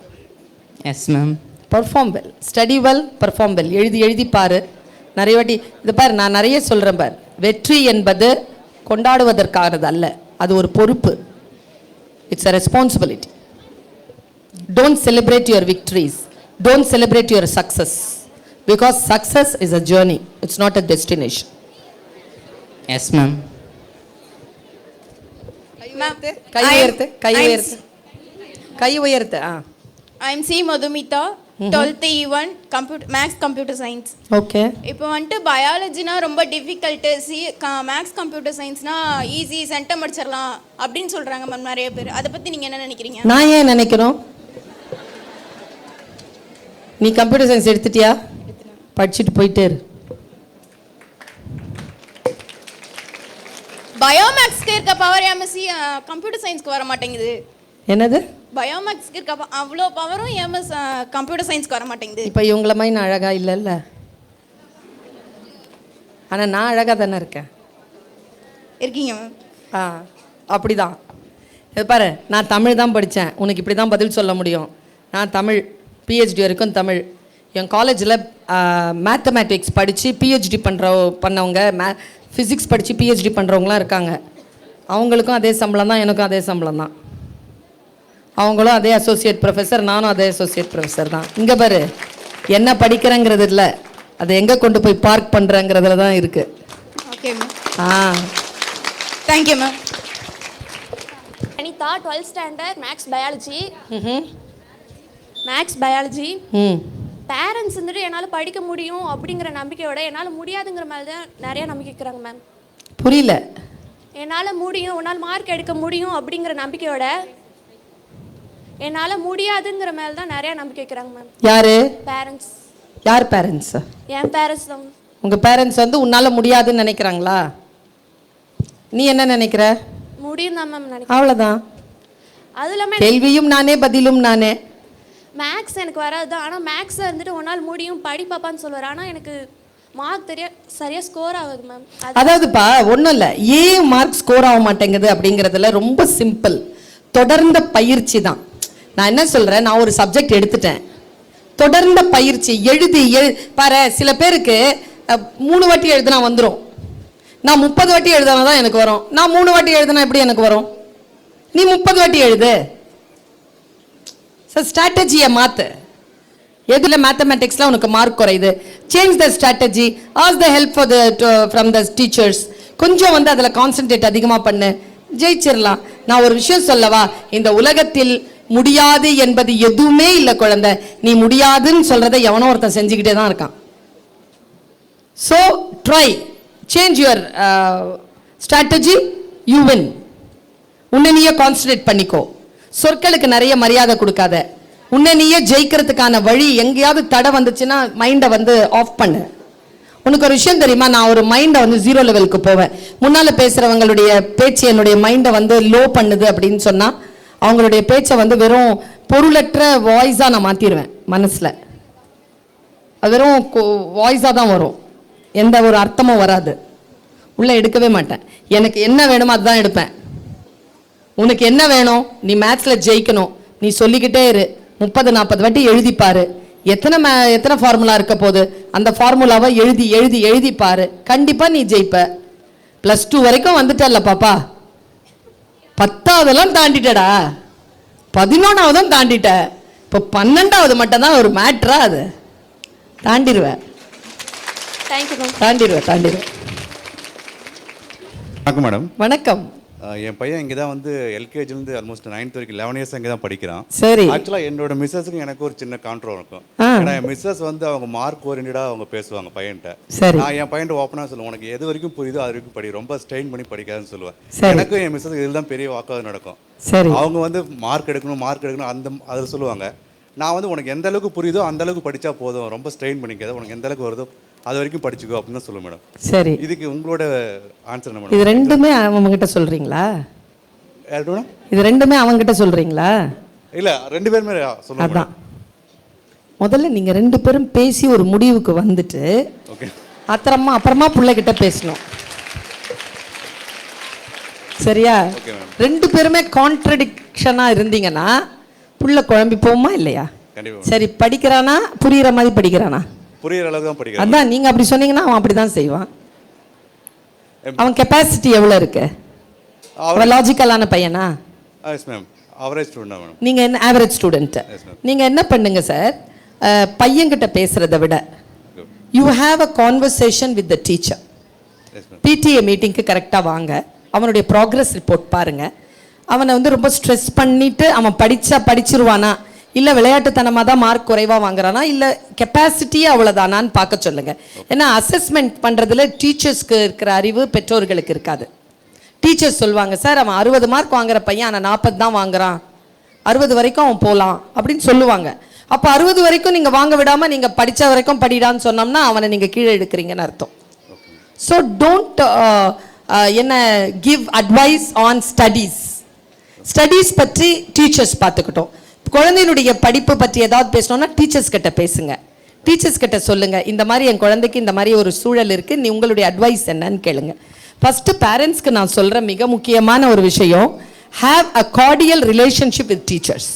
Yes ma'am. Perform well, study well, perform well. எழுதி பாரு நிறைய வாட்டி. இது பாரு, நான் நிறைய சொல்கிறேன் பாரு, வெற்றி என்பது கொண்டாடுவதற்கானது அல்ல, அது ஒரு பொறுப்பு. It's a responsibility. Don't celebrate your victories, Don't celebrate your success because success is a journey. It's not a destination. Yes ma'am. கை உயர்த்து, கை உயர்த்து, கை உயர்த்து. I'm C Madhumitha, 12th E1 maths computer science. Okay. இப்போ வந்துட்டு பயாலஜினா ரொம்ப டிஃபிகல்ட்டு, மேக்ஸ் கம்ப்யூட்டர் சயின்ஸ்னா ஈஸி, சென்டம் அடிச்சிடலாம் அப்படின்னு சொல்கிறாங்க மேம் நிறைய பேர். அதை பற்றி நீங்கள் என்ன நினைக்கிறீங்க? நான் ஏன் நினைக்கணும்? நீ கம்ப்யூட்டர் சயின்ஸ் எடுத்துட்டியா? படிச்சுட்டு போயிட்டே இரு. பயோமேக்ஸ்க்கு இருக்க பவர் எம்எஸ்சி கம்ப்யூட்டர் சயின்ஸ்க்கு வர மாட்டேங்குது. என்னது? பயோமேக்ஸ்க்கு இருக்க அவ்வளோ பவரும் எம்எஸ் கம்ப்யூட்டர் சயின்ஸ்க்கு வர மாட்டேங்குது. இப்போ இவங்கள மாதிரி நான் அழகா இல்லைல்ல, ஆனால் நான் அழகாக தானே இருக்கேன். இருக்கீங்க மேம். அப்படிதான். இது பாரு, நான் தமிழ் தான் படித்தேன், உனக்கு இப்படி தான் பதில் சொல்ல முடியும். நான் தமிழ் பிஹெச்டி வரைக்கும் தமிழ். என் காலேஜில் மேத்தமேட்டிக்ஸ் படித்து பிஹெச்டி பண்ணவங்க, ஃபிசிக்ஸ் படித்து பிஹெச்டி பண்ணுறவங்களாம் இருக்காங்க. அவங்களுக்கும் அதே சம்பளம் தான், எனக்கும் அதே சம்பளம் தான். அவங்களும் அதே அசோசியேட் ப்ரொஃபஸர், நானும் அதே அசோசியேட் ப்ரொஃபஸர் தான். இங்கே பாரு, என்ன படிக்கிறேங்கிறது இல்லை, அதை எங்கே கொண்டு போய் பார்க் பண்ணுறேங்கிறதுல தான் இருக்குது. Okay ma'am. Thank you ma'am. Anitha, 12th standard maths biology. Maths biology. Parents வந்துட்டு என்னால் படிக்க முடியும் அப்படிங்கிற நம்பிக்கையோட என்னால் முடியாதுங்கிற மாதிரி தான் நிறைய நம்பிக்கை இருக்கிறாங்க மேம். புரியல. என்னால் முடியும், உன்னால் மார்க் எடுக்க முடியும் அப்படிங்கிற நம்பிக்கையோட என்னால் முடியாதுங்கிற மேலே தான் நிறைய நம்பிக்கை வைக்கிறாங்க மேம். யாரு? பேரண்ட்ஸ். யார் பேரண்ட்ஸ்? என் பேரண்ட்ஸ் தான். உங்கள் பேரண்ட்ஸ் வந்து உன்னால் முடியாதுன்னு நினைக்கிறாங்களா? நீ என்ன நினைக்கிற? முடியும் தான் மேம் நினைக்கிறேன். அவ்வளோதான். அது இல்லாமல் கேள்வியும் நானே, பதிலும் நானே. மேக்ஸ் எனக்கு வராது தான், ஆனால் மேக்ஸை வந்துட்டு உன்னால் முடியும் படிப்பாப்பான்னு சொல்லுவார். ஆனால் எனக்கு மார்க் சரியாக ஸ்கோர் ஆகுது மேம். அதாவதுப்பா ஒன்றும் இல்லை, ஏன் மார்க் ஸ்கோர் ஆக மாட்டேங்குது அப்படிங்கிறதுல ரொம்ப சிம்பிள், தொடர்ந்த பயிற்சி தான். நான் என்ன சொல்கிறேன், நான் ஒரு சப்ஜெக்ட் எடுத்துட்டேன், தொடர்ந்த பயிற்சி எழுதி பாரு. சில பேருக்கு 3 வாட்டி எழுதுனா வந்துடும், நான் 30 வாட்டி எழுதுனா தான் எனக்கு வரும். நான் 3 வாட்டி எழுதுனா எப்படி எனக்கு வரும்? நீ 30 வாட்டி எழுது. ஸ்ட்ராட்டஜியை மாற்று. எதில் மேத்தமெட்டிக்ஸில் உனக்கு மார்க் குறையுது, change the strategy, as the help from the teachers. கொஞ்சம் வந்து அதில் கான்சென்ட்ரேட் அதிகமாக பண்ணு, ஜெயிச்சிடலாம். நான் ஒரு விஷயம் சொல்லவா, இந்த உலகத்தில் முடியாது என்பது எதுவுமே இல்லை குழந்தை. நீ முடியாதுன்னு சொல்றதை எவனோ ஒருத்தன் செஞ்சுக்கிட்டே தான் இருக்கான். So try, change your strategy, you win. உன்னை நீயே கான்சன்ட்ரேட் பண்ணிக்கோ, சொற்களுக்கு நிறைய மரியாதை கொடுக்காத. உன்னை நீயே ஜெயிக்கிறதுக்கான வழி எங்கேயாவது தடை வந்துச்சுன்னா மைண்டை வந்து ஆஃப் பண்ணு. உனக்கு ஒரு விஷயம் தெரியுமா, நான் ஒரு மைண்டை வந்து 0 லெவலுக்கு போவேன். முன்னால் பேசுகிறவங்களுடைய பேச்சு என்னுடைய மைண்டை வந்து லோ பண்ணுது அப்படின்னு சொன்னால் அவங்களுடைய பேச்சை வந்து வெறும் பொருளற்ற வாய்ஸாக நான் மாற்றிடுவேன். மனசில் அது வெறும் வாய்ஸாக தான் வரும், எந்த ஒரு அர்த்தமும் வராது, உள்ளே எடுக்கவே மாட்டேன். எனக்கு என்ன வேணுமோ அதுதான் எடுப்பேன். உனக்கு என்ன வேணும், நீ மேத்ஸில் ஜெயிக்கணும், நீ சொல்லிக்கிட்டே இரு. 30-40 வாட்டி எழுதிப்பாரு. எத்தனை ஃபார்முலா இருக்க போது, அந்த ஃபார்முலாவை எழுதி எழுதி எழுதி பாரு, கண்டிப்பாக நீ ஜெயிப்ப. +2 வரைக்கும் வந்துட்டல்ல பாப்பா, 10ஆவதெல்லாம் தாண்டிட்டடா, 11ஆவதும் தாண்டிட்ட, இப்போ 12ஆவது மட்டும் தான் ஒரு மேட்ரா, அது தாண்டிடுவேன். Thank you ma'am. தாண்டிடுவேன். வணக்கம் மேடம். வணக்கம். என் பையன் இங்கே தான் வந்து எல்கேஜிலேருந்து ஆல்மோஸ்ட் 9th வரைக்கும் 11 இயர்ஸ் இங்கே தான் படிக்கிறான். சரி. ஆக்சுவலாக என்னோட மிஸ்ஸஸுக்கு எனக்கு ஒரு சின்ன கான்ட்ரோ இருக்கும். ஏன்னா என் மிஸ்ஸஸ் வந்து அவங்க மார்க் ஓரியன்டாக அவங்க பேசுவாங்க பையன்ட்ட. சரி. நான் என் பையன்ட்ட ஓப்பனாக சொல்லுவேன், உனக்கு எது வரைக்கும் புரியுதோ அது வரைக்கும் படி, ரொம்ப ஸ்ட்ரெயின் பண்ணி படிக்காதுன்னு சொல்லுவேன். எனக்கும் என் மிஸ்ஸஸ் இதில் தான் பெரிய வாக்காவது நடக்கும். சரி. அவங்க வந்து மார்க் எடுக்கணும் அதில் சொல்லுவாங்க. நான் வந்து உனக்கு எந்த அளவுக்கு புரியுதோ அந்த அளவுக்கு படித்தா போதும், ரொம்ப ஸ்ட்ரெயின் பண்ணிக்காத, உனக்கு எந்த அளவுக்கு வருதோ அது வரைக்கும் படிச்சுக்கோ அப்படின்னு தான் சொல்லுவேன் மேடம். சரி. இதுக்கு உங்களோட ஆன்சர் என்ன மேடம்? இது ரெண்டுமே அவங்ககிட்ட சொல்றீங்களா? இது ரெண்டுமே அவங்ககிட்ட சொல்றீங்களா? இல்ல, 2 பேருமே சொல்லுங்க. அதான் முதல்ல நீங்க 2 பேரும் பேசி ஒரு முடிவுக்கு வந்துட்டு அப்புறமா பிள்ளைகிட்ட பேசணும். சரியா? 2 பேருமே கான்ட்ரடிக்ஷனா இருந்தீங்கன்னா புள்ள குழம்பி போகுமா இல்லையா? சரி, படிக்கிறானா, புரியுற மாதிரி படிக்கிறானா? புரியுற அளவுக்கு தான் படிக்கிறான். அதான் நீங்க அப்படி சொன்னீங்கன்னா அவன் அப்படிதான் செய்வான். அவன் கெப்பாசிட்டி எவ்வளவு இருக்கு? அவன் லாஜிக்கலான பையனா? Yes ma'am, average student ma'am. நீங்க என்ன ஆவரேஜ் ஸ்டூடெண்ட்? நீங்க என்ன பண்ணுங்க சார், பையன்கிட்ட பேசுறதை விட you have a conversation with the teacher. PTA மீட்டிங்க்கு கரெக்டாக வாங்க, அவனுடைய ப்ராக்ரஸ் ரிப்போர்ட் பாருங்க. அவனை வந்து ரொம்ப ஸ்ட்ரெஸ் பண்ணிட்டு அவன் படிச்சிருவானா, இல்லை விளையாட்டுத்தனமாக தான் மார்க் குறைவாக வாங்குறானா, இல்லை கெப்பாசிட்டியே அவ்வளோதானான்னு பார்க்க சொல்லுங்க. ஏன்னா அசஸ்மெண்ட் பண்ணுறதுல டீச்சர்ஸ்க்கு இருக்கிற அறிவு பெற்றோர்களுக்கு இருக்காது. டீச்சர்ஸ் சொல்லுவாங்க, சார் அவன் 60 மார்க் வாங்குற பையன் ஆனால் 40 தான் வாங்குறான், 60 வரைக்கும் அவன் போகலாம் அப்படின்னு சொல்லுவாங்க. அப்போ 60 வரைக்கும் நீங்கள் வாங்க விடாமல் நீங்கள் படித்த வரைக்கும் படிடான்னு சொன்னோம்னா அவனை நீங்கள் கீழே எடுக்கிறீங்கன்னு அர்த்தம். So don't give advice on studies பற்றி டீச்சர்ஸ் பார்த்துக்கிட்டோம். குழந்தையினுடைய படிப்பு பற்றி ஏதாவது பேசணும்னா டீச்சர்ஸ் கிட்ட பேசுங்க. டீச்சர்ஸ் கிட்ட சொல்லுங்க, இந்த மாதிரி என் குழந்தைக்கு இந்த மாதிரி ஒரு சூழல் இருக்கு, நீ உங்களுடைய அட்வைஸ் என்னன்னு கேளுங்க. ஃபர்ஸ்ட் பேரண்ட்ஸ்க்கு நான் சொல்ற மிக முக்கியமான ஒரு விஷயம், have a கார்டியல் relationship with teachers.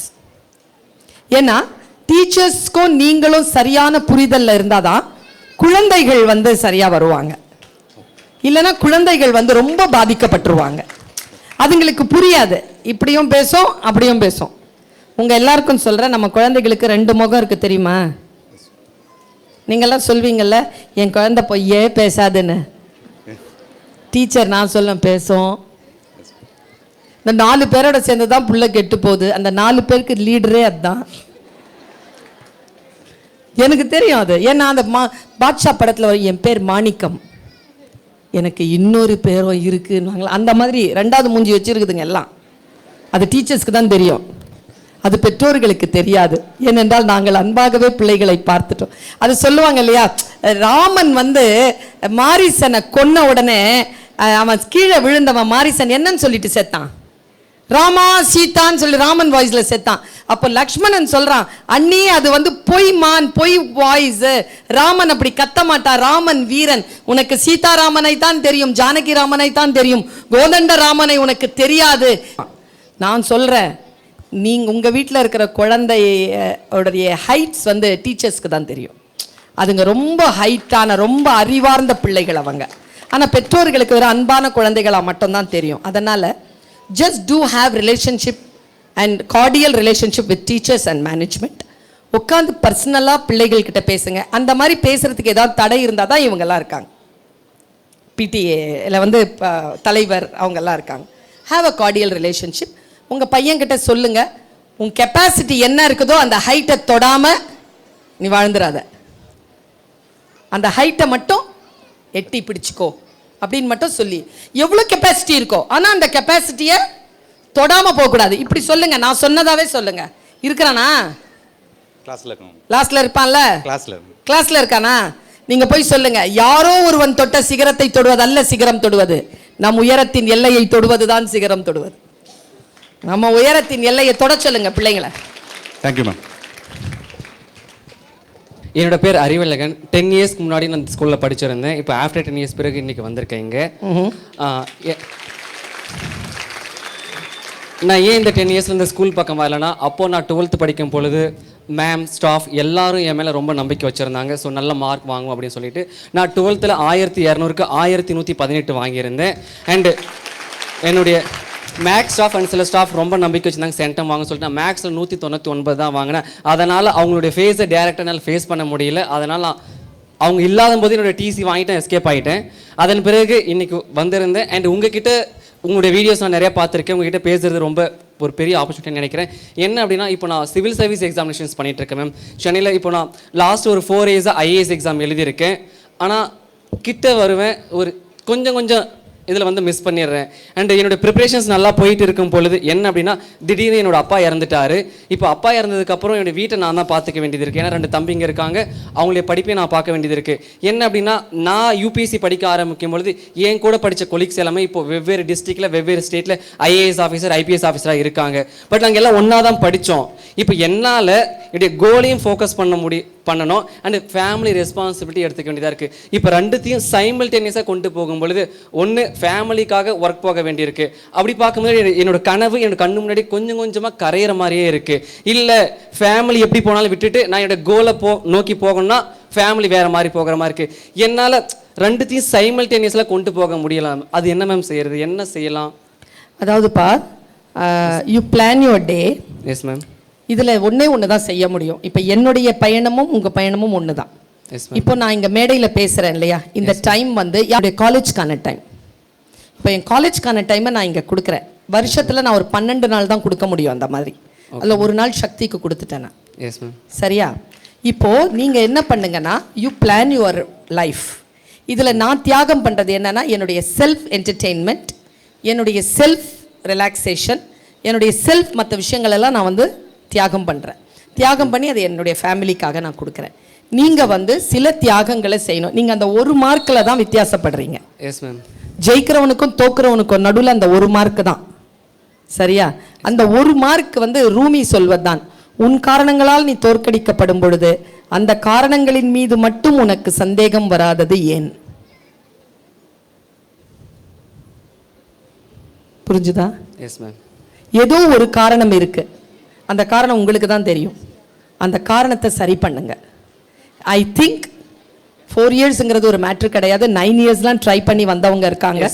ஏன்னா டீச்சர்ஸ்க்கும் நீங்களும் சரியான புரிதல்ல இருந்தாதான் குழந்தைகள் வந்து சரியா வருவாங்க. இல்லைன்னா குழந்தைகள் வந்து ரொம்ப பாதிக்கப்பட்டுருவாங்க. அதுங்களுக்கு புரியாது, இப்படியும் பேசும் அப்படியும் பேசும். உங்க எல்லாருக்கும் சொல்றேன், நம்ம குழந்தைகளுக்கு 2 முகம் இருக்கு தெரியுமா? நீங்கெல்லாம் சொல்வீங்கல்ல, என் குழந்தை பொய்யே பேசாதுன்னு. டீச்சர் நான் சொல்ல பேசும். இந்த 4 பேரோட சேர்ந்து தான் புள்ள கெட்டு போகுது. அந்த 4 பேருக்கு லீடரே அதுதான். எனக்கு தெரியும் அது. ஏன்னா அந்த பாட்ஷா படத்தில் வரும், என் பேர் மாணிக்கம், எனக்கு இன்னொரு பேரும் இருக்குன்னு, அந்த மாதிரி 2வது மூஞ்சி வச்சிருக்குதுங்க எல்லாம். அது டீச்சர்ஸ்க்கு தான் தெரியும், அது பெற்றோர்களுக்கு தெரியாது. ஏனென்றால் நாங்கள் அன்பாகவே பிள்ளைகளை பார்த்துட்டோம். அது சொல்லுவாங்க இல்லையா, ராமன் வந்து மாரிசனை கொன்ன உடனே அவன் கீழே விழுந்தவன் மாரிசன் என்னன்னு சொல்லிட்டு செத்தான், ராமா சீதான்னு சொல்லி ராமன் வாய்ஸ்ல செத்தான். அப்போ லக்ஷ்மணன் சொல்றான், அண்ணி அது வந்து பொய் வாய்ஸ், ராமன் அப்படி கத்த மாட்டா, ராமன் வீரன், உனக்கு சீதாராமனை தான் தெரியும், ஜானகி ராமனை தான் தெரியும், கோதண்ட ராமனை உனக்கு தெரியாது. நான் சொல்றேன், நீங்க உங்க வீட்டில் இருக்கிற குழந்தையோடைய ஹைட்ஸ் வந்து டீச்சர்ஸ்க்கு தான் தெரியும். அதுங்க ரொம்ப ஹைட்டான ரொம்ப அறிவார்ந்த பிள்ளைகள் அவங்க. ஆனால் பெற்றோர்களுக்கு ஒரு அன்பான குழந்தைகளாக மட்டும்தான் தெரியும். அதனால just do have relationship and cordial relationship with teachers and management. உட்காந்து பர்சனலாக பிள்ளைகள்கிட்ட பேசுங்க. அந்த மாதிரி பேசுறதுக்கு ஏதாவது தடை இருந்தால் தான் இவங்கெல்லாம் இருக்காங்க. பிடிஏல வந்து தலைவர் அவங்கெல்லாம் இருக்காங்க. Have a கார்டியல் relationship. உங்கள் பையன்கிட்ட சொல்லுங்க, உன் கெப்பாசிட்டி என்ன இருக்குதோ அந்த ஹைட்டை தொடாம நீ வாழ்ந்துடாத, அந்த ஹைட்டை மட்டும் எட்டி பிடிச்சிக்கோ அப்படின்னு மட்டும் சொல்லி, எவ்வளோ கெப்பாசிட்டி இருக்கோ ஆனால் அந்த கெப்பாசிட்டியை தொடாம போகக்கூடாது. இப்படி சொல்லுங்க, நான் சொன்னதாவே சொல்லுங்க. இருக்கிறானா? கிளாஸ்ல இருப்பான்ல, கிளாஸ்ல இருக்கானா? நீங்க போய் சொல்லுங்க, யாரோ ஒருவன் தொட்ட சிகரத்தை தொடுவது அல்ல சிகரம் தொடுவது, நம் உயரத்தின் எல்லையை தொடுவதுதான் சிகரம் தொடுவது. நம்ம உயரத்தின் எல்லையை தொட சொல்லுங்க பிள்ளைங்களை. Thank you ma'am. என்னோட பேர் அறிவழகன். 10 இயர்ஸ்க்கு முன்னாடி நான் ஸ்கூலில் படிச்சிருந்தேன். இப்போ ஆஃப்டர் 10 இயர்ஸ் பிறகு இன்றைக்கி வந்திருக்கேன் இங்கே. நான் ஏன் இந்த 10 இயர்ஸில் இந்த ஸ்கூல் பக்கம் வரலைன்னா, அப்போது நான் 12th படிக்கும் பொழுது மேம் ஸ்டாஃப் எல்லாரும் என் மேலே ரொம்ப நம்பிக்கை வச்சுருந்தாங்க. ஸோ நல்ல மார்க் வாங்குவோம் அப்படின்னு சொல்லிட்டு நான் 12th 1200க்கு 1118 வாங்கியிருந்தேன். அண்டு என்னுடைய மேக்ஸ் ஸ்டாஃப் அண்ட் சில ஸ்டாஃப் ரொம்ப நம்பிக்கை வச்சுருந்தாங்க, சென்டம் வாங்க சொல்லிட்டு. நான் மேக்ஸில் 199 தான் வாங்கினேன். அதனால் அவங்களுடைய ஃபேஸை டேரெக்டாக என்னால் ஃபேஸ் பண்ண முடியல. அதனால் நான் அவங்க இல்லாத போது என்னோடய டிசி வாங்கிட்டேன், எஸ்கேப் ஆகிட்டேன். அதன் பிறகு இன்றைக்கி வந்திருந்தேன். அண்ட் உங்ககிட்ட உங்களுடைய வீடியோஸ் நான் நிறையா பார்த்துருக்கேன். உங்ககிட்ட பேசுகிறது ரொம்ப ஒரு பெரிய ஆப்பர்ச்சுனிட்டி நினைக்கிறேன். என்ன அப்படின்னா, இப்போ நான் சிவில் சர்வீஸ் எக்ஸாமினேஷன்ஸ் பண்ணிகிட்ருக்கேன் மேம் சென்னையில். இப்போ நான் லாஸ்ட் ஒரு 4 இயர்ஸாக ஐஏஎஸ் எக்ஸாம் எழுதியிருக்கேன். ஆனால் கிட்ட வருவேன், ஒரு கொஞ்சம் இதில் வந்து மிஸ் பண்ணிடுறேன். அண்ட் என்னோடய ப்ரிப்ரேஷன்ஸ் நல்லா போயிட்டு இருக்கும் பொழுது என்ன அப்படின்னா, திடீர்னு என்னோடய அப்பா இறந்துட்டார். இப்போ அப்பா இறந்ததுக்கப்புறம் என்னோடய வீட்டை நான் தான் பார்த்துக்க வேண்டியது இருக்குது. ஏன்னா 2 தம்பிங்க இருக்காங்க, அவங்களுடைய படிப்பை நான் பார்க்க வேண்டியது இருக்குது. என்ன அப்படின்னா, நான் யூபிஎஸ்சி படிக்க ஆரம்பிக்கும் பொழுது என் கூட படித்த கொலீக்ஸ் எல்லாமே இப்போ வெவ்வேறு டிஸ்ட்ரிக்டில் வெவ்வேறு ஸ்டேட்டில் ஐஏஎஸ் ஆஃபீஸர் ஐபிஎஸ் ஆஃபீஸராக இருக்காங்க. பட் நாங்கள் எல்லாம் ஒன்றா தான் படித்தோம். இப்போ என்னால் என்னுடைய கோலையும் ஃபோக்கஸ் பண்ணணும் அண்ட் ஃபேமிலி ரெஸ்பான்சிபிலிட்டி எடுத்துக்க வேண்டியதாக இருக்குது. இப்போ 2த்தையும் சைமல்டேனியஸாக கொண்டு போகும் பொழுது, ஒன்று ஃபேமிலிக்காக ஒர்க் போக வேண்டியிருக்கு. அப்படி பார்க்கும்போது என்னோட கனவு என்னோட கண்ணு முன்னாடி கொஞ்சமாக கரையிற மாதிரியே இருக்குது. இல்லை ஃபேமிலி எப்படி போனாலும் விட்டுட்டு நான் என்னோட கோலை நோக்கி போகணும்னா ஃபேமிலி வேறு மாதிரி போகிற மாதிரி இருக்குது. என்னால் 2த்தையும் சைமல்டேனியஸில் கொண்டு போக முடியலாம். அது என்ன மேம் செய்கிறது, என்ன செய்யலாம்? அதாவதுப்பா, you plan your day. Yes ma'am. இதில் ஒன்றே ஒன்று தான் செய்ய முடியும். இப்போ என்னுடைய பயணமும் உங்கள் பயணமும் ஒன்று தான். இப்போ நான் இங்கே மேடையில் பேசுகிறேன் இல்லையா, இந்த டைம் வந்து என்னுடைய காலேஜ்க்கான டைம். இப்போ என் காலேஜ்க்கான டைமை நான் இங்கே கொடுக்குறேன். வருஷத்தில் நான் ஒரு 12 நாள் தான் கொடுக்க முடியும் அந்த மாதிரி. அதில் ஒரு நாள் சக்திக்கு கொடுத்துட்டேன் நான். Yes ma'am. சரியா? இப்போது நீங்கள் என்ன பண்ணுங்கன்னா, யூ பிளான் யுவர் லைஃப். இதில் நான் தியாகம் பண்ணுறது என்னென்னா, என்னுடைய செல்ஃப் என்டர்டெயின்மெண்ட், என்னுடைய செல்ஃப் ரிலாக்ஸேஷன், என்னுடைய செல்ஃப் மற்ற விஷயங்களெல்லாம் நான் வந்து தியாகம் பண்ணுறேன். தியாகம் பண்ணி அதை என்னுடைய ஃபேமிலிக்காக நான் கொடுக்குறேன். நீங்கள் வந்து சில தியாகங்களை செய்யணும். நீங்கள் அந்த 1 மார்க்கில் தான் வித்தியாசப்படுறீங்க. Yes ma'am. ஜெயிக்கிறவனுக்கும் தோக்குறவனுக்கும் நடுவில் அந்த 1 மார்க் தான். சரியா? அந்த 1 மார்க் வந்து ரூமி சொல்வதுதான், உன் காரணங்களால் நீ தோற்கடிக்கப்படும் பொழுது அந்த காரணங்களின் மீது மட்டும் உனக்கு சந்தேகம் வராதது ஏன்? புரிஞ்சுதா? Yes ma'am. ஏதோ ஒரு காரணம் இருக்கு. அந்த காரணம் உங்களுக்கு தான் தெரியும். அந்த காரணத்தை சரி பண்ணுங்க. ஐ திங்க் 4 இயர்ஸ்ங்கிறது ஒரு மேட்ரு கிடையாது. 9 இயர்ஸ்லாம் ட்ரை பண்ணி வந்தவங்க இருக்காங்க.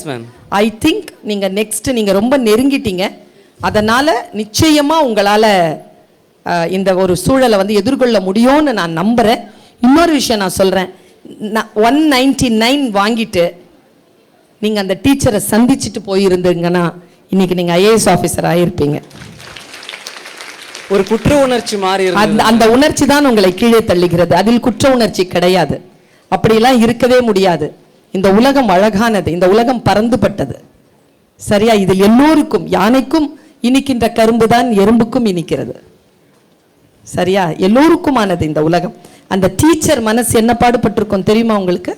ஐ திங்க் நீங்கள் நெக்ஸ்ட் நீங்கள் ரொம்ப நெருங்கிட்டீங்க. அதனால் நிச்சயமாக உங்களால் இந்த ஒரு சூழலை வந்து எதிர்கொள்ள முடியும்னு நான் நம்புகிறேன். இன்னொரு விஷயம் நான் சொல்கிறேன், 199 வாங்கிட்டு நீங்கள் அந்த டீச்சரை சந்திச்சுட்டு போயிருந்தீங்கன்னா இன்னைக்கு நீங்கள் ஐஏஎஸ் ஆஃபீஸர் ஆகியிருப்பீங்க. ஒரு குற்ற உணர்ச்சி மாறி அந்த உணர்ச்சி தான் உங்களை கீழே தள்ளுகிறது. அதில் குற்ற உணர்ச்சி கிடையாது. அப்படியெல்லாம் இருக்கவே முடியாது. இந்த உலகம் அழகானது, இந்த உலகம் பறந்துபட்டது. சரியா? இதில் எல்லோருக்கும், யானைக்கும் இனிக்கின்ற கரும்பு தான் எறும்புக்கும் இனிக்கிறது. சரியா? எல்லோருக்குமானது இந்த உலகம். அந்த டீச்சர் மனசு என்ன பாடுபட்டிருக்கும் தெரியுமா உங்களுக்கு?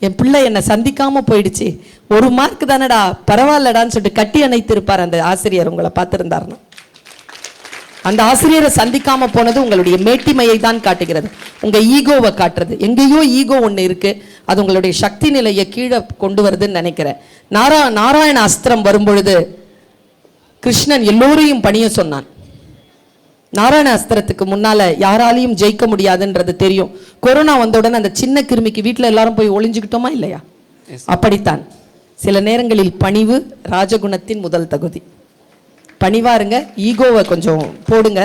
என் பிள்ளை என்னை சந்திக்காம போயிடுச்சு, 1 மார்க் தானடா, பரவாயில்லடான்னு சொல்லிட்டு கட்டி அணைத்து இருப்பார் அந்த ஆசிரியர். உங்களை பார்த்துருந்தாருன்னா அந்த ஆசிரியரை சந்திக்காம போனது உங்களுடைய மேட்டிமையை தான் காட்டுகிறது, உங்க ஈகோவை காட்டுறது. எங்கேயோ ஈகோ ஒன்று இருக்கு, அது உங்களுடைய சக்தி நிலையை கீழே கொண்டு வருதுன்னு நினைக்கிறேன். நாராயண அஸ்திரம் வரும்பொழுது கிருஷ்ணன் எல்லோரையும் பணிய சொன்னான். நாராயண அஸ்திரத்துக்கு முன்னால யாராலையும் ஜெயிக்க முடியாதுன்றது தெரியும். கொரோனா வந்தவுடன் அந்த சின்ன கிருமிக்கு வீட்டில் எல்லாரும் போய் ஒளிஞ்சுக்கிட்டோமா இல்லையா? அப்படித்தான் சில நேரங்களில் பணிவு ராஜகுணத்தின் முதல் தகுதி. பணிவாருங்க, ஈகோவை கொஞ்சம் போடுங்க,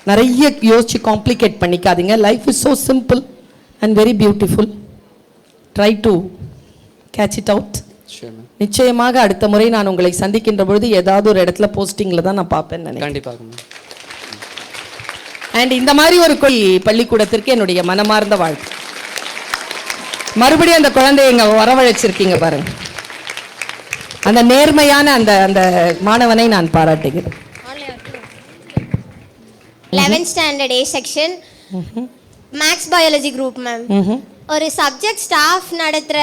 நிறைய யோசிச்சு காம்ப்ளிகேட் பண்ணிக்காதீங்க. Life is so simple and very beautiful. Try to catch it out. நிச்சயமாக அடுத்த முறை நான் உங்களை சந்திக்கின்ற பொழுது ஏதாவது ஒரு இடத்துல போஸ்டிங்கில் தான் நான் பார்ப்பேன்னு நினைக்கிறேன். கண்டிப்பாக. அண்ட் இந்த மாதிரி ஒரு பள்ளிக்கூடத்திற்கு என்னுடைய மனமார்ந்த வாழ்த்து. மறுபடியும் அந்த குழந்தைய இங்கே வரவழைச்சிருக்கீங்க பாருங்க. அந்த நேர்மையான அந்த அந்த மாணவனை நான் பாராட்டுகிறேன். 11th standard A section maths biology group ma'am. ஒரு சப்ஜெக்ட் ஸ்டாஃப் நடத்துகிற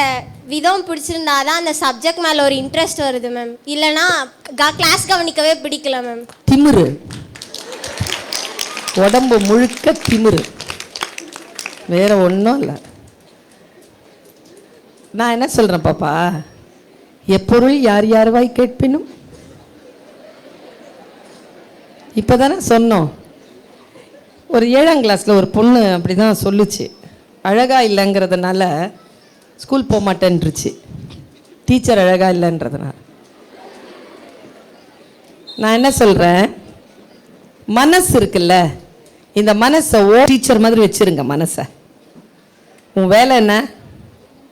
விதம் பிடிச்சிருந்தா தான் அந்த சப்ஜெக்ட் மேலே ஒரு இன்ட்ரெஸ்ட் வருது மேம். இல்லைனா கிளாஸ் கவனிக்கவே பிடிக்கல மேம். திமிரு, உடம்பு முழுக்க திமிரு, வேற ஒன்றும் இல்லை. நான் என்ன சொல்கிறேன் பாப்பா, எப்பொருள் யார் யார்வாய் கேட்பினும். இப்போ தானே சொன்னோம். ஒரு 7ஆம் கிளாஸில் ஒரு பொண்ணு அப்படி தான் சொல்லுச்சு, அழகாக இல்லைங்கிறதுனால ஸ்கூல் போக மாட்டேன்ருச்சு, டீச்சர் அழகாக இல்லைன்றதுனால. நான் என்ன சொல்கிறேன், மனசு இருக்குல்ல, இந்த மனசை டீச்சர் மாதிரி வச்சிருங்க மனசை. உன் வேலை என்ன?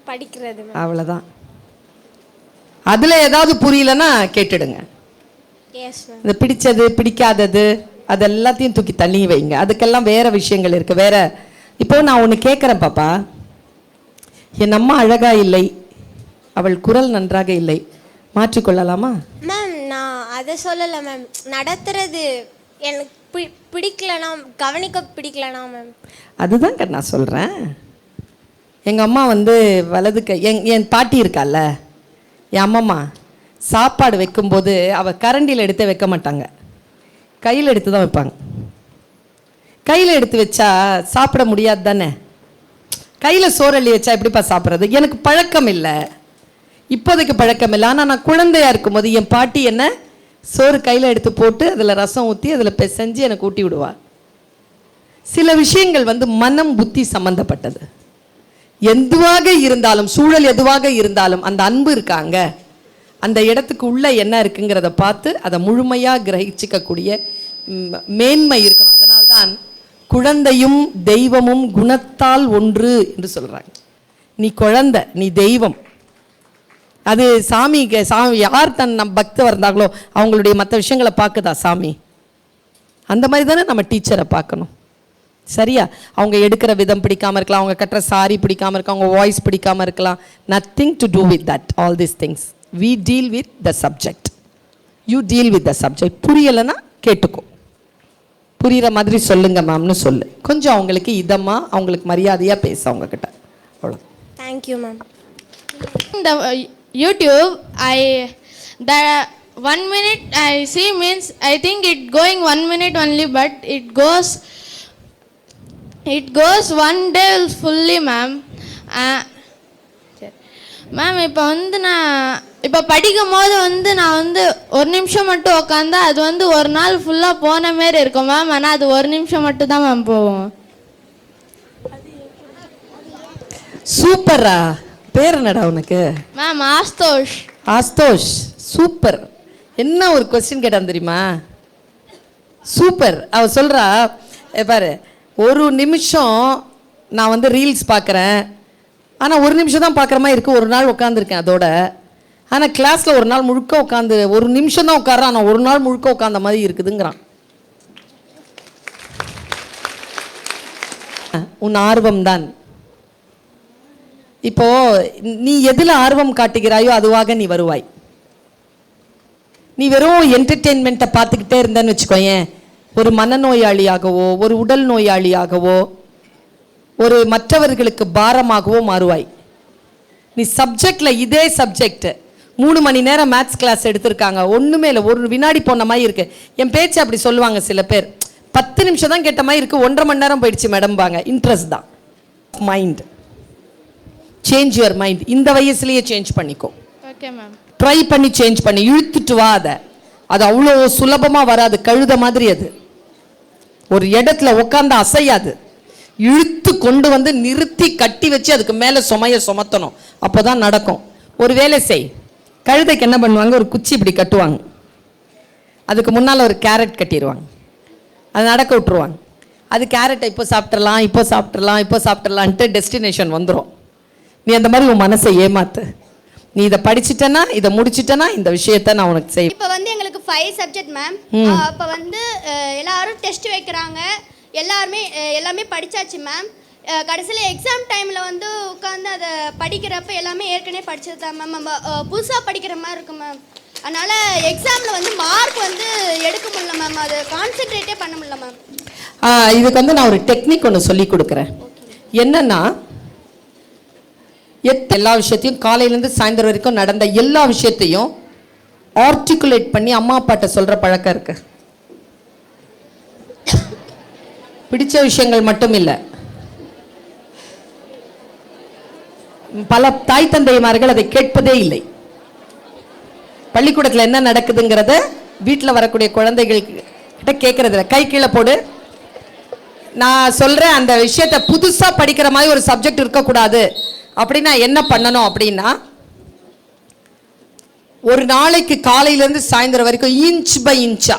படிக்கிறது. அவ்வளோதான். அதில் ஏதாவது புரியலன்னா கேட்டுடுங்க. இந்த பிடிச்சது பிடிக்காதது அது எல்லாத்தையும் தூக்கி தள்ளி வைங்க. அதுக்கெல்லாம் வேற விஷயங்கள் இருக்கு. வேற இப்போ நான் ஒன்று கேட்குறேன் பாப்பா, என் அம்மா அழகா இல்லை, அவள் குரல் நன்றாக இல்லை, மாற்றிக்கொள்ளலாமா? மேம் நான் அதை சொல்லலை மேம். நடத்துறது எனக்கு பிடிக்கலனா, கவனிக்க பிடிக்கலனா மேம். அதுதான் நான் சொல்கிறேன். எங்கள் அம்மா வந்து வலது கை, என் பாட்டி இருக்கால என் அம்மம்மா, சாப்பாடு வைக்கும்போது அவள் கரண்டியில் எடுத்து வைக்க மாட்டாங்க, கையில் எடுத்து தான் வைப்பாங்க. கையில் எடுத்து வச்சா சாப்பிட முடியாது தானே. கையில் சோறள்ளி வச்சா எப்படிப்பா சாப்பிட்றது? எனக்கு பழக்கம் இல்லை, இப்போதைக்கு பழக்கம் இல்லை. ஆனால் நான் குழந்தையாக இருக்கும்போது என் பாட்டி என்ன சோறு கையில் எடுத்து போட்டு அதில் ரசம் ஊற்றி அதில் பிசைஞ்சு எனக்கு ஊட்டி விடுவா. சில விஷயங்கள் வந்து மனம் புத்தி சம்பந்தப்பட்டது. எதுவாக இருந்தாலும், சூழல் எதுவாக இருந்தாலும் அந்த அன்பு இருக்காங்க, அந்த இடத்துக்கு உள்ள என்ன இருக்குங்கிறத பார்த்து அதை முழுமையாக கிரகிச்சிக்கக்கூடிய மேன்மை இருக்கணும். அதனால்தான் குழந்தையும் தெய்வமும் குணத்தால் ஒன்று என்று சொல்றாங்க. நீ குழந்தை, நீ தெய்வம். அது சாமி யார் நம் பக்தர் இருந்தாங்களோ அவங்களுடைய மற்ற விஷயங்களை பார்க்குதா சாமி? அந்த மாதிரி தானே நம்ம டீச்சரை பார்க்கணும். சரியா? அவங்க எடுக்கிற விதம் பிடிக்காமல் இருக்கலாம், அவங்க கட்டுற சாரி பிடிக்காமல் இருக்கலாம், அவங்க வாய்ஸ் பிடிக்காமல் இருக்கலாம். Nothing to do with that. All these things we deal with the subject. You deal with the subject. புரியலைன்னா கேட்டுக்கோ, புரிகிற மாதிரி சொல்லுங்க மேம்னு சொல்லு. கொஞ்சம் அவங்களுக்கு இதமாக அவங்களுக்கு மரியாதையாக பேச அவங்கக்கிட்ட. அவ்வளோ. Thank you ma'am. The YouTube, the 1 minute I see means I think it going 1 minute only, but it goes one day fully, ma'am. Ma'am இப்போ வந்து நான் இப்போ படிக்கும் போது வந்து நான் வந்து 1 நிமிஷம் மட்டும் உட்காந்தா அது வந்து ஒரு நாள் ஃபுல்லாக போன மாரி இருக்கும் மேம். ஆனால் அது 1 நிமிஷம் மட்டும் தான் மேம் போவோம். சூப்பரா. பேர் என்னடா உனக்கு? மேம் ஆஸ்தோஷ். ஆஸ்தோஷ், சூப்பர். என்ன ஒரு கொஸ்டின் கேட்டான் தெரியுமா? சூப்பர். அவ சொல்றா, பாரு, 1 நிமிஷம் நான் வந்து ரீல்ஸ் பார்க்குறேன், ஆனால் 1 நிமிஷம் தான் பார்க்குற மாதிரி இருக்குது. ஒரு நாள் உட்காந்துருக்கேன் அதோட. ஆனால் கிளாஸில் ஒரு நாள் முழுக்க உட்காந்து 1 நிமிஷம் தான் உட்காரான், ஆனால் ஒரு நாள் முழுக்க உட்காந்த மாதிரி இருக்குதுங்கிறான். உன் ஆர்வம் தான். இப்போ நீ எதில் ஆர்வம் காட்டுகிறாயோ அதுவாக நீ வருவாய். நீ வெறும் என்டர்டெயின்மெண்ட்டை பார்த்துக்கிட்டே இருந்தேன்னு வச்சுக்கோயேன், ஒரு மனநோயாளியாகவோ ஒரு உடல் நோயாளியாகவோ ஒரு மற்றவர்களுக்கு பாரமாகவோ மாறுவாய். நீ சப்ஜெக்டில் இதே சப்ஜெக்ட் 3 மணி நேரம் மேத்ஸ் கிளாஸ் எடுத்திருக்காங்க, ஒன்றுமே இல்லை, ஒரு வினாடி போன மாதிரி இருக்கு. என் பேச்சு அப்படி சொல்லுவாங்க சில பேர். 10 நிமிஷம் தான் கேட்ட மாதிரி இருக்கு, 1.5 மணி நேரம் போயிடுச்சு மேடம்பாங்க. இன்ட்ரெஸ்ட் தான். Mind change your mind. இந்த வயசுலயே சேஞ்ச் பண்ணிக்கோ. Okay ma'am. ட்ரை பண்ணி சேஞ்ச் பண்ணி இழுத்துட்டு வா. அது அவ்வளோ சுலபமாக வராது. கழுத மாதிரி அது ஒரு இடத்துல உட்காந்து அசையாது. இழுத்து கொண்டு வந்து நிறுத்தி கட்டி வச்சு அதுக்கு மேலே சுமையை சுமத்தணும், அப்போதான் நடக்கும். ஒரு வேலை செய். கழுதைக்கு என்ன பண்ணுவாங்க? ஒரு குச்சி இப்படி கட்டுவாங்க, அதுக்கு முன்னால் ஒரு கேரட் கட்டிடுவாங்க, அது நடக்க விட்டுருவாங்க. அது கேரட்டை இப்போ சாப்பிட்றலாம், இப்போ சாப்பிட்றலாம், இப்போ சாப்பிட்றலான்ட்டு டெஸ்டினேஷன் வந்துடும். நீ அந்த மாதிரி உன் மனசை ஏமாத்து. நீ இதை படிச்சுட்டேன்னா, இதை முடிச்சுட்டேன்னா இந்த விஷயத்த நான் உனக்கு செய்வேன். இப்போ வந்து எங்களுக்கு 5 சப்ஜெக்ட் மேம். அப்போ வந்து எல்லாரும் டெஸ்ட் வைக்கிறாங்க, எல்லாமே படிச்சாச்சு மேம். கடைசியில் எக்ஸாம் டைமில் வந்து உட்காந்து அதை படிக்கிறப்ப எல்லாமே ஏற்கனவே படிச்சது தான் மேம். நம்ம புதுசாக படிக்கிற மாதிரி இருக்கும் மேம். அதனால் எக்ஸாமில் வந்து மார்க் வந்து எடுக்க முடியல மேம், அதை கான்சென்ட்ரேட்டே பண்ண முடியல மேம். இதுக்கு வந்து நான் ஒரு டெக்னிக் ஒன்று சொல்லி கொடுக்குறேன். என்னன்னா, எல்லா விஷயத்தையும் காலையிலேருந்து சாயந்தரம் வரைக்கும் நடந்த எல்லா விஷயத்தையும் ஆர்டிகுலேட் பண்ணி அம்மா அப்பாட்ட சொல்கிற பழக்கம் இருக்கு. பிடிச்ச விஷயங்கள் மட்டும் இல்லை, பல தாய் தந்தைமார்கள் அதை கேட்பதே இல்லை. பள்ளிக்கூடத்தில் என்ன நடக்குதுங்கிறத வீட்டில் வரக்கூடிய குழந்தைகள் கிட்ட கேட்கறது இல்லை. கை கீழே போடு. நான் சொல்கிறேன், அந்த விஷயத்தை புதுசாக படிக்கிற மாதிரி ஒரு சப்ஜெக்ட் இருக்கக்கூடாது அப்படின்னா என்ன பண்ணணும் அப்படின்னா, ஒரு நாளைக்கு காலையிலேருந்து சாயந்தரம் வரைக்கும் இன்ச் பை இன்ச்சா.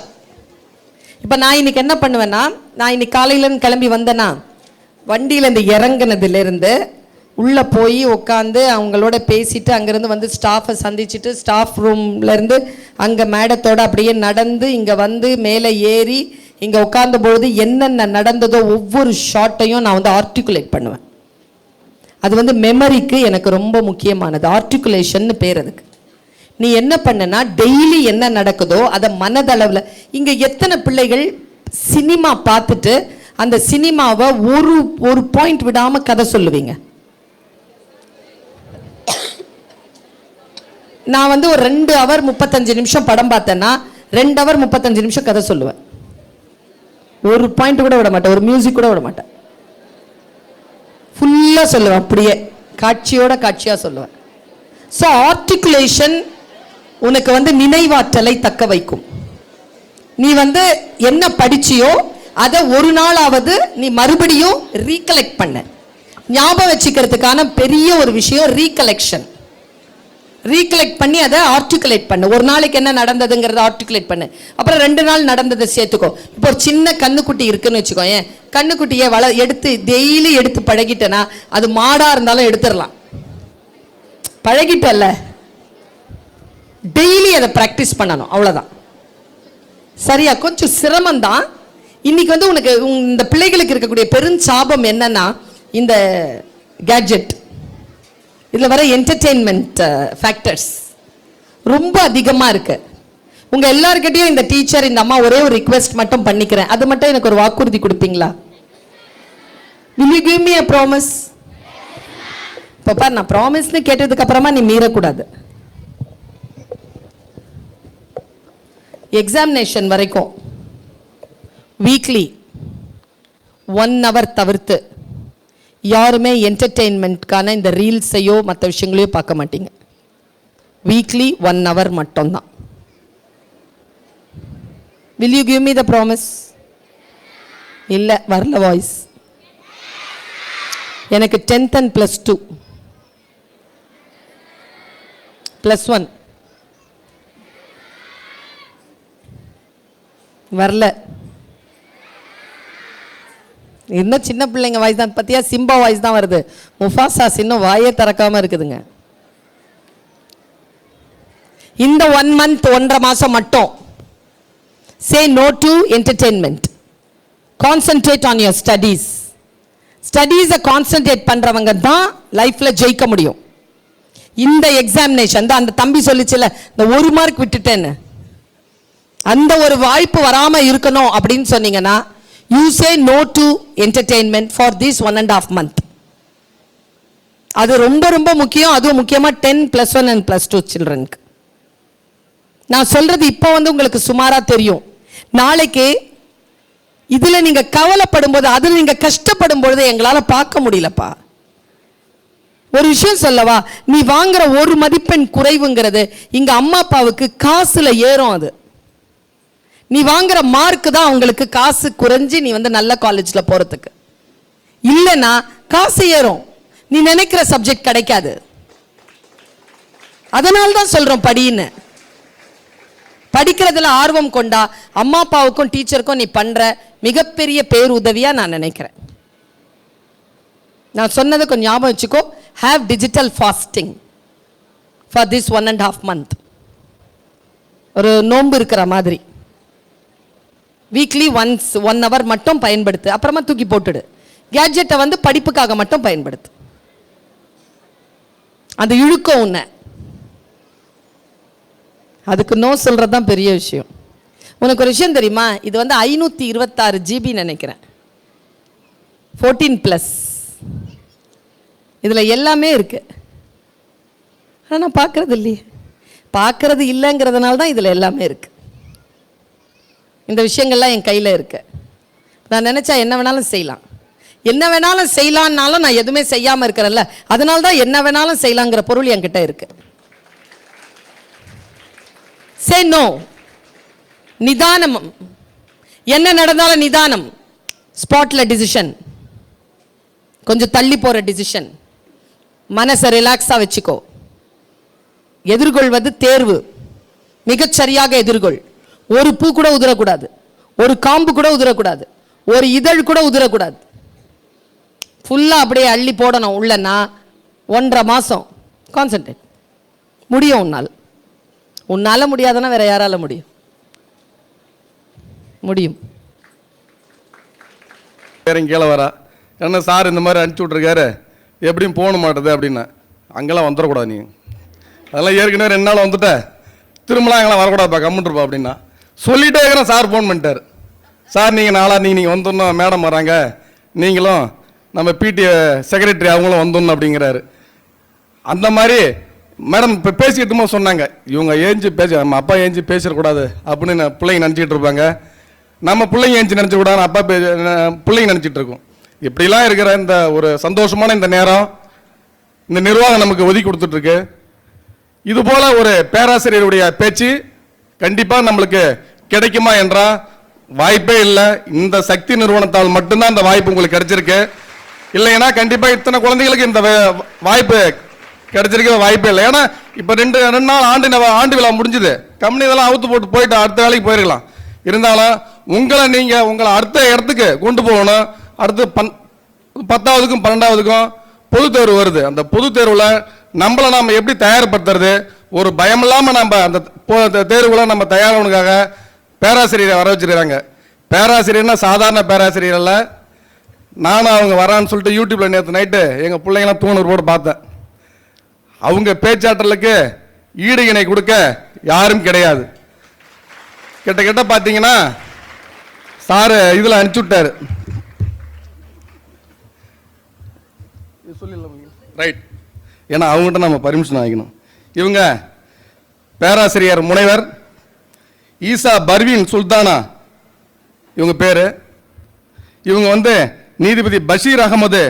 இப்போ நான் இன்னைக்கு என்ன பண்ணுவேன்னா, நான் இன்னைக்கு காலையிலேருந்து கிளம்பி வந்தேன்னா, வண்டியிலேருந்து இறங்குனதுலேருந்து உள்ளே போய் உட்காந்து அவங்களோட பேசிட்டு அங்கேருந்து வந்து ஸ்டாஃபை சந்திச்சுட்டு ஸ்டாஃப் ரூம்லேருந்து அங்கே மேடத்தோடு அப்படியே நடந்து இங்கே வந்து மேலே ஏறி இங்கே உட்கார்ந்த பொழுது என்னென்ன நடந்ததோ ஒவ்வொரு ஷார்ட்டையும் நான் வந்து ஆர்டிகுலேட் பண்ணுவேன். அது வந்து மெமரிக்கு எனக்கு ரொம்ப முக்கியமானது. ஆர்டிகுலேஷன் பேர் அதுக்கு. நீ என்ன பண்ணனா, டெய்லி என்ன நடக்குதோ அதை மனதளவில். இங்கே எத்தனை பிள்ளைகள் சினிமா பார்த்துட்டு அந்த சினிமாவை ஒரு பாயிண்ட் விடாமல் கதை சொல்லுவீங்க? நான் வந்து ஒரு 2 hour 35 நிமிஷம் படம் பார்த்தேன்னா 2 hour 35 நிமிஷம் கதை சொல்லுவேன். ஒரு பாயிண்ட் கூட விட மாட்டேன், ஒரு மியூசிக் கூட விட மாட்டேன், ஃபுல்லாக சொல்லுவேன். அப்படியே காட்சியோட காட்சியாக சொல்லுவேன். ஸோ ஆர்டிகுலேஷன் உனக்கு வந்து நினைவாற்றலை தக்க வைக்கும். நீ வந்து என்ன படிச்சியோ அதை ஒரு நாளாவது நீ மறுபடியும் ரீகலெக்ட் பண்ண. ஞாபகம் வச்சுக்கிறதுக்கான பெரிய ஒரு விஷயம் ரீகலெக்ஷன். ரீகலெக்ட் பண்ணி அதை ஆர்டிகுலேட் பண்ணு. ஒரு நாளைக்கு என்ன நடந்ததுங்கிறத ஆர்டிகுலேட் பண்ணு. அப்புறம் 2 நாள் நடந்ததை சேர்த்துக்கோ. இப்போ ஒரு சின்ன கண்ணுக்குட்டி இருக்குன்னு வச்சுக்கோ, ஏன் கண்ணுக்குட்டியை எடுத்து டெய்லி எடுத்து பழகிட்டேன்னா அது மாடா இருந்தாலும் எடுத்துடலாம். பழகிட்டல்ல, டெய்லி அதை ப்ராக்டிஸ் பண்ணணும், அவ்வளோதான். சரியா? கொஞ்சம் சிரமம் தான். இன்னைக்கு வந்து உனக்கு இந்த பிள்ளைகளுக்கு இருக்கக்கூடிய பெருஞ்சாபம் என்னன்னா, இந்த கேட்ஜெட், இதில் வர என்டர்டெயின்மெண்ட் ஃபேக்டர்ஸ் ரொம்ப அதிகமாக இருக்கு. உங்க எல்லாருக்கிட்டையும் இந்த டீச்சர், இந்த அம்மா ஒரே ஒரு ரிக்வெஸ்ட் மட்டும் பண்ணிக்கிறேன். அது மட்டும் எனக்கு ஒரு வாக்குறுதி கொடுப்பீங்களா? Will you give me a promise? பாப்பா, நான் ப்ராமிஸ்னு கேட்டதுக்கு அப்புறமா நீ மீறக்கூடாது. எக்ஸாமினேஷன் வரைக்கும் வீக்லி 1 hour தவிர்த்து யாருமே என்டர்டெயின்மெண்ட்கான இந்த ரீல்ஸையோ மற்ற விஷயங்களையோ பார்க்க மாட்டீங்க. வீக்லி 1 hour மட்டும்தான். Will you give me the promise? இல்லை, வரல வாய்ஸ். எனக்கு 10th and +2 +1 வரல. இன்னும் சின்ன பிள்ளைங்க வாய்ஸ் தான். பத்தியா, சிம்பா வாய்ஸ் தான் வருது. முஃபாசாஸ் இன்னும் வாயே திறக்காம இருக்குதுங்க. இந்த 1 month 1.5 மாசம் மட்டும் say no to entertainment. Concentrate on your studies. ஸ்டடீஸை கான்சென்ட்ரேட் பண்றவங்க தான் லைஃப்ல ஜெயிக்க முடியும். இந்த எக்ஸாமினேஷன் தான் அந்த தம்பி சொல்லிச்சுல, இந்த 1 மார்க் விட்டுட்டேன்னு, அந்த ஒரு வாய்ப்பு வராம இருக்கணும் அப்படின்னு சொன்னீங்கன்னா, you say no to entertainment for this 1.5 month. அது ரொம்ப ரொம்ப முக்கியம். அதுவும் முக்கியமா 10 +1 and +2 சில்ட்ரனுக்கு. நான் சொல்றது இப்போ வந்து உங்களுக்கு சுமாரா தெரியும். நாளைக்கு இதுல நீங்க கவலைப்படும் போது, அதுல நீங்க கஷ்டப்படும் பொழுது எங்களால பார்க்க முடியலப்பா. ஒரு விஷயம் சொல்லவா, நீ வாங்குற 1 மதிப்பெண் குறைவுங்கிறது இங்க அம்மா அப்பாவுக்கு காசுல ஏறும். அது நீ வாங்குற மார்க் தான் உங்களுக்கு காசு குறைஞ்சி நீ வந்து நல்ல காலேஜ்ல போறதுக்கு. இல்லைன்னா காசு ஏறும், நீ நினைக்கிற சப்ஜெக்ட் கிடைக்காது. அதனால தான் சொல்றோம் படின்னு. படிக்கிறதுல ஆர்வம் கொண்டா அம்மா அப்பாவுக்கும் டீச்சருக்கும் நீ பண்ற மிகப்பெரிய பேருதவியா நான் நினைக்கிறேன். நான் சொன்னதை கொஞ்சம் ஞாபகம் வச்சுக்கோ. Have digital fasting for this 1.5 month. ஒரு நோன்பு இருக்கிற மாதிரி வீக்லி ஒன்ஸ் 1 hour மட்டும் பயன்படுத்து. அப்புறமா தூக்கி போட்டுடு. கேட்ஜெட்டை வந்து படிப்புக்காக மட்டும் பயன்படுத்து. அந்த இழுக்கம் உன்னை, அதுக்கு நோ சொல்றது தான் பெரிய விஷயம். உனக்கு ஒரு விஷயம் தெரியுமா, இது வந்து 526 GB நினைக்கிறேன், 14+. இதில் எல்லாமே இருக்கு. ஆனால் பார்க்கறது இல்லையே. பார்க்கறது இல்லைங்கிறதுனால தான் இதில் எல்லாமே இருக்கு. இந்த விஷயங்கள்லாம் என் கையில் இருக்கு. நான் நினைச்சா என்ன வேணாலும் செய்யலாம். என்ன வேணாலும் செய்யலான்னாலும் நான் எதுவுமே செய்யாமல் இருக்கிறேன்ல, அதனால தான் என்ன வேணாலும் செய்யலாங்கிற பொருள் என்கிட்ட இருக்கு. Say no. நிதானம். என்ன நடந்தாலும் நிதானம். ஸ்பாட்ல டிசிஷன், கொஞ்சம் தள்ளி போற டிசிஷன். மனசை ரிலாக்ஸா வச்சுக்கோ. எதிர்கொள்வது தேர்வு. மிகச்சரியாக எதிர்கொள். ஒரு பூ கூட உதிரக்கூடாது, ஒரு காம்பு கூட உதிரக்கூடாது, ஒரு இதழ் கூட உதிரக்கூடாது. ஃபுல்லா அப்படியே அள்ளி போடணும் உள்ளனா. 1.5 மாசம் கான்சென்ட்ரேட். முடியும் உன்னால். உன்னால முடியாதுன்னா வேற யாரால முடியும்? முடியும். வேற கீழே வரா, என்ன சார் இந்த மாதிரி அனுப்பிச்சி விட்ருக்காரு, எப்படியும் போக மாட்டேது அப்படின்னா. அங்கெல்லாம் வந்துடக்கூடாது நீ, அதெல்லாம் ஏற்கனவே 2 நாள் வந்துட்ட, திரும்பலாம் அங்கெல்லாம் வரக்கூடாதுப்பா, கம்முன்ட்ருப்பா அப்படின்னா. சொல்லிட்டே இருக்கிறேன். சார் ஃபோன் பண்ணிட்டார், சார் நீங்கள் நீங்கள் வந்துடணும், மேடம் வராங்க, நீங்களும் நம்ம பிடி செக்ரட்டரி அவங்களும் வந்துடணும் அப்படிங்கிறாரு. அந்த மாதிரி மேடம் இப்போ பேசிக்கிட்டு சொன்னாங்க, இவங்க ஏஞ்சி நம்ம அப்பா ஏஞ்சி பேசிடக்கூடாது அப்படின்னு பிள்ளைங்க நினச்சிக்கிட்டு இருப்பாங்க. நம்ம பிள்ளைங்க ஏஞ்சி நினச்சக்கூடாது, அப்பா பிள்ளைங்க நினச்சிட்டு இருக்கோம். இப்படிலாம் இருக்கிற இந்த ஒரு சந்தோஷமான இந்த நேரம் இந்த நிர்வாகம் நமக்கு ஒதுக்கி கொடுத்துட்ருக்கு. இது போல ஒரு பேராசிரியருடைய பேச்சு கண்டிப்பாக நம்மளுக்கு கிடைக்குமா என்றால் வாய்ப்பே இல்லை. இந்த சக்தி நிறுவனத்தால் மட்டும்தான் இந்த வாய்ப்பு உங்களுக்கு கிடைச்சிருக்கு. இல்லைன்னா கண்டிப்பாக இத்தனை குழந்தைகளுக்கு இந்த வாய்ப்பு கிடைச்சிருக்க வாய்ப்பே இல்லை. ஏன்னா இப்போ ரெண்டு நாள் ஆண்டு விழா முடிஞ்சுது, கம்பெனி இதெல்லாம் அவுத்து போட்டு போயிட்டு அடுத்த வேலைக்கு போயிருக்கலாம். இருந்தாலும் உங்களை அடுத்த இடத்துக்கு கொண்டு போகணும். அடுத்து 10ஆவதுக்கும் 12ஆவதுக்கும் பொது தேர்வு வருது. அந்த பொது தேர்வில் நம்மளை நம்ம எப்படி தயார்படுத்துறது, ஒரு பயம் இல்லாமல் நம்ம அந்த தேர்வுல நம்ம தயாரானதுக்காக பேராசிரியரை வர வச்சிருக்காங்க. பேராசிரியர்னா சாதாரண பேராசிரியர் இல்லை. நானும் அவங்க வரான்னு சொல்லிட்டு யூடியூப்ல நேற்று நைட்டு எங்கள் பிள்ளைங்களாம் தூணூர் போட்டு பார்த்தேன். அவங்க பேச்சாற்றலுக்கு ஈடு இணை கொடுக்க யாரும் கிடையாது. கிட்ட பார்த்தீங்கன்னா சாரு இதில் அனுப்பிச்சு விட்டாரு. ரைட், ஏன்னா அவங்ககிட்ட நம்ம பர்மிஷன் வாங்கிக்கணும். இவங்க பேராசிரியர் முனைவர் ஈசா பர்வீன் சுல்தானா இவங்க பேரு. இவங்க நீதிபதி பஷீர் அகமது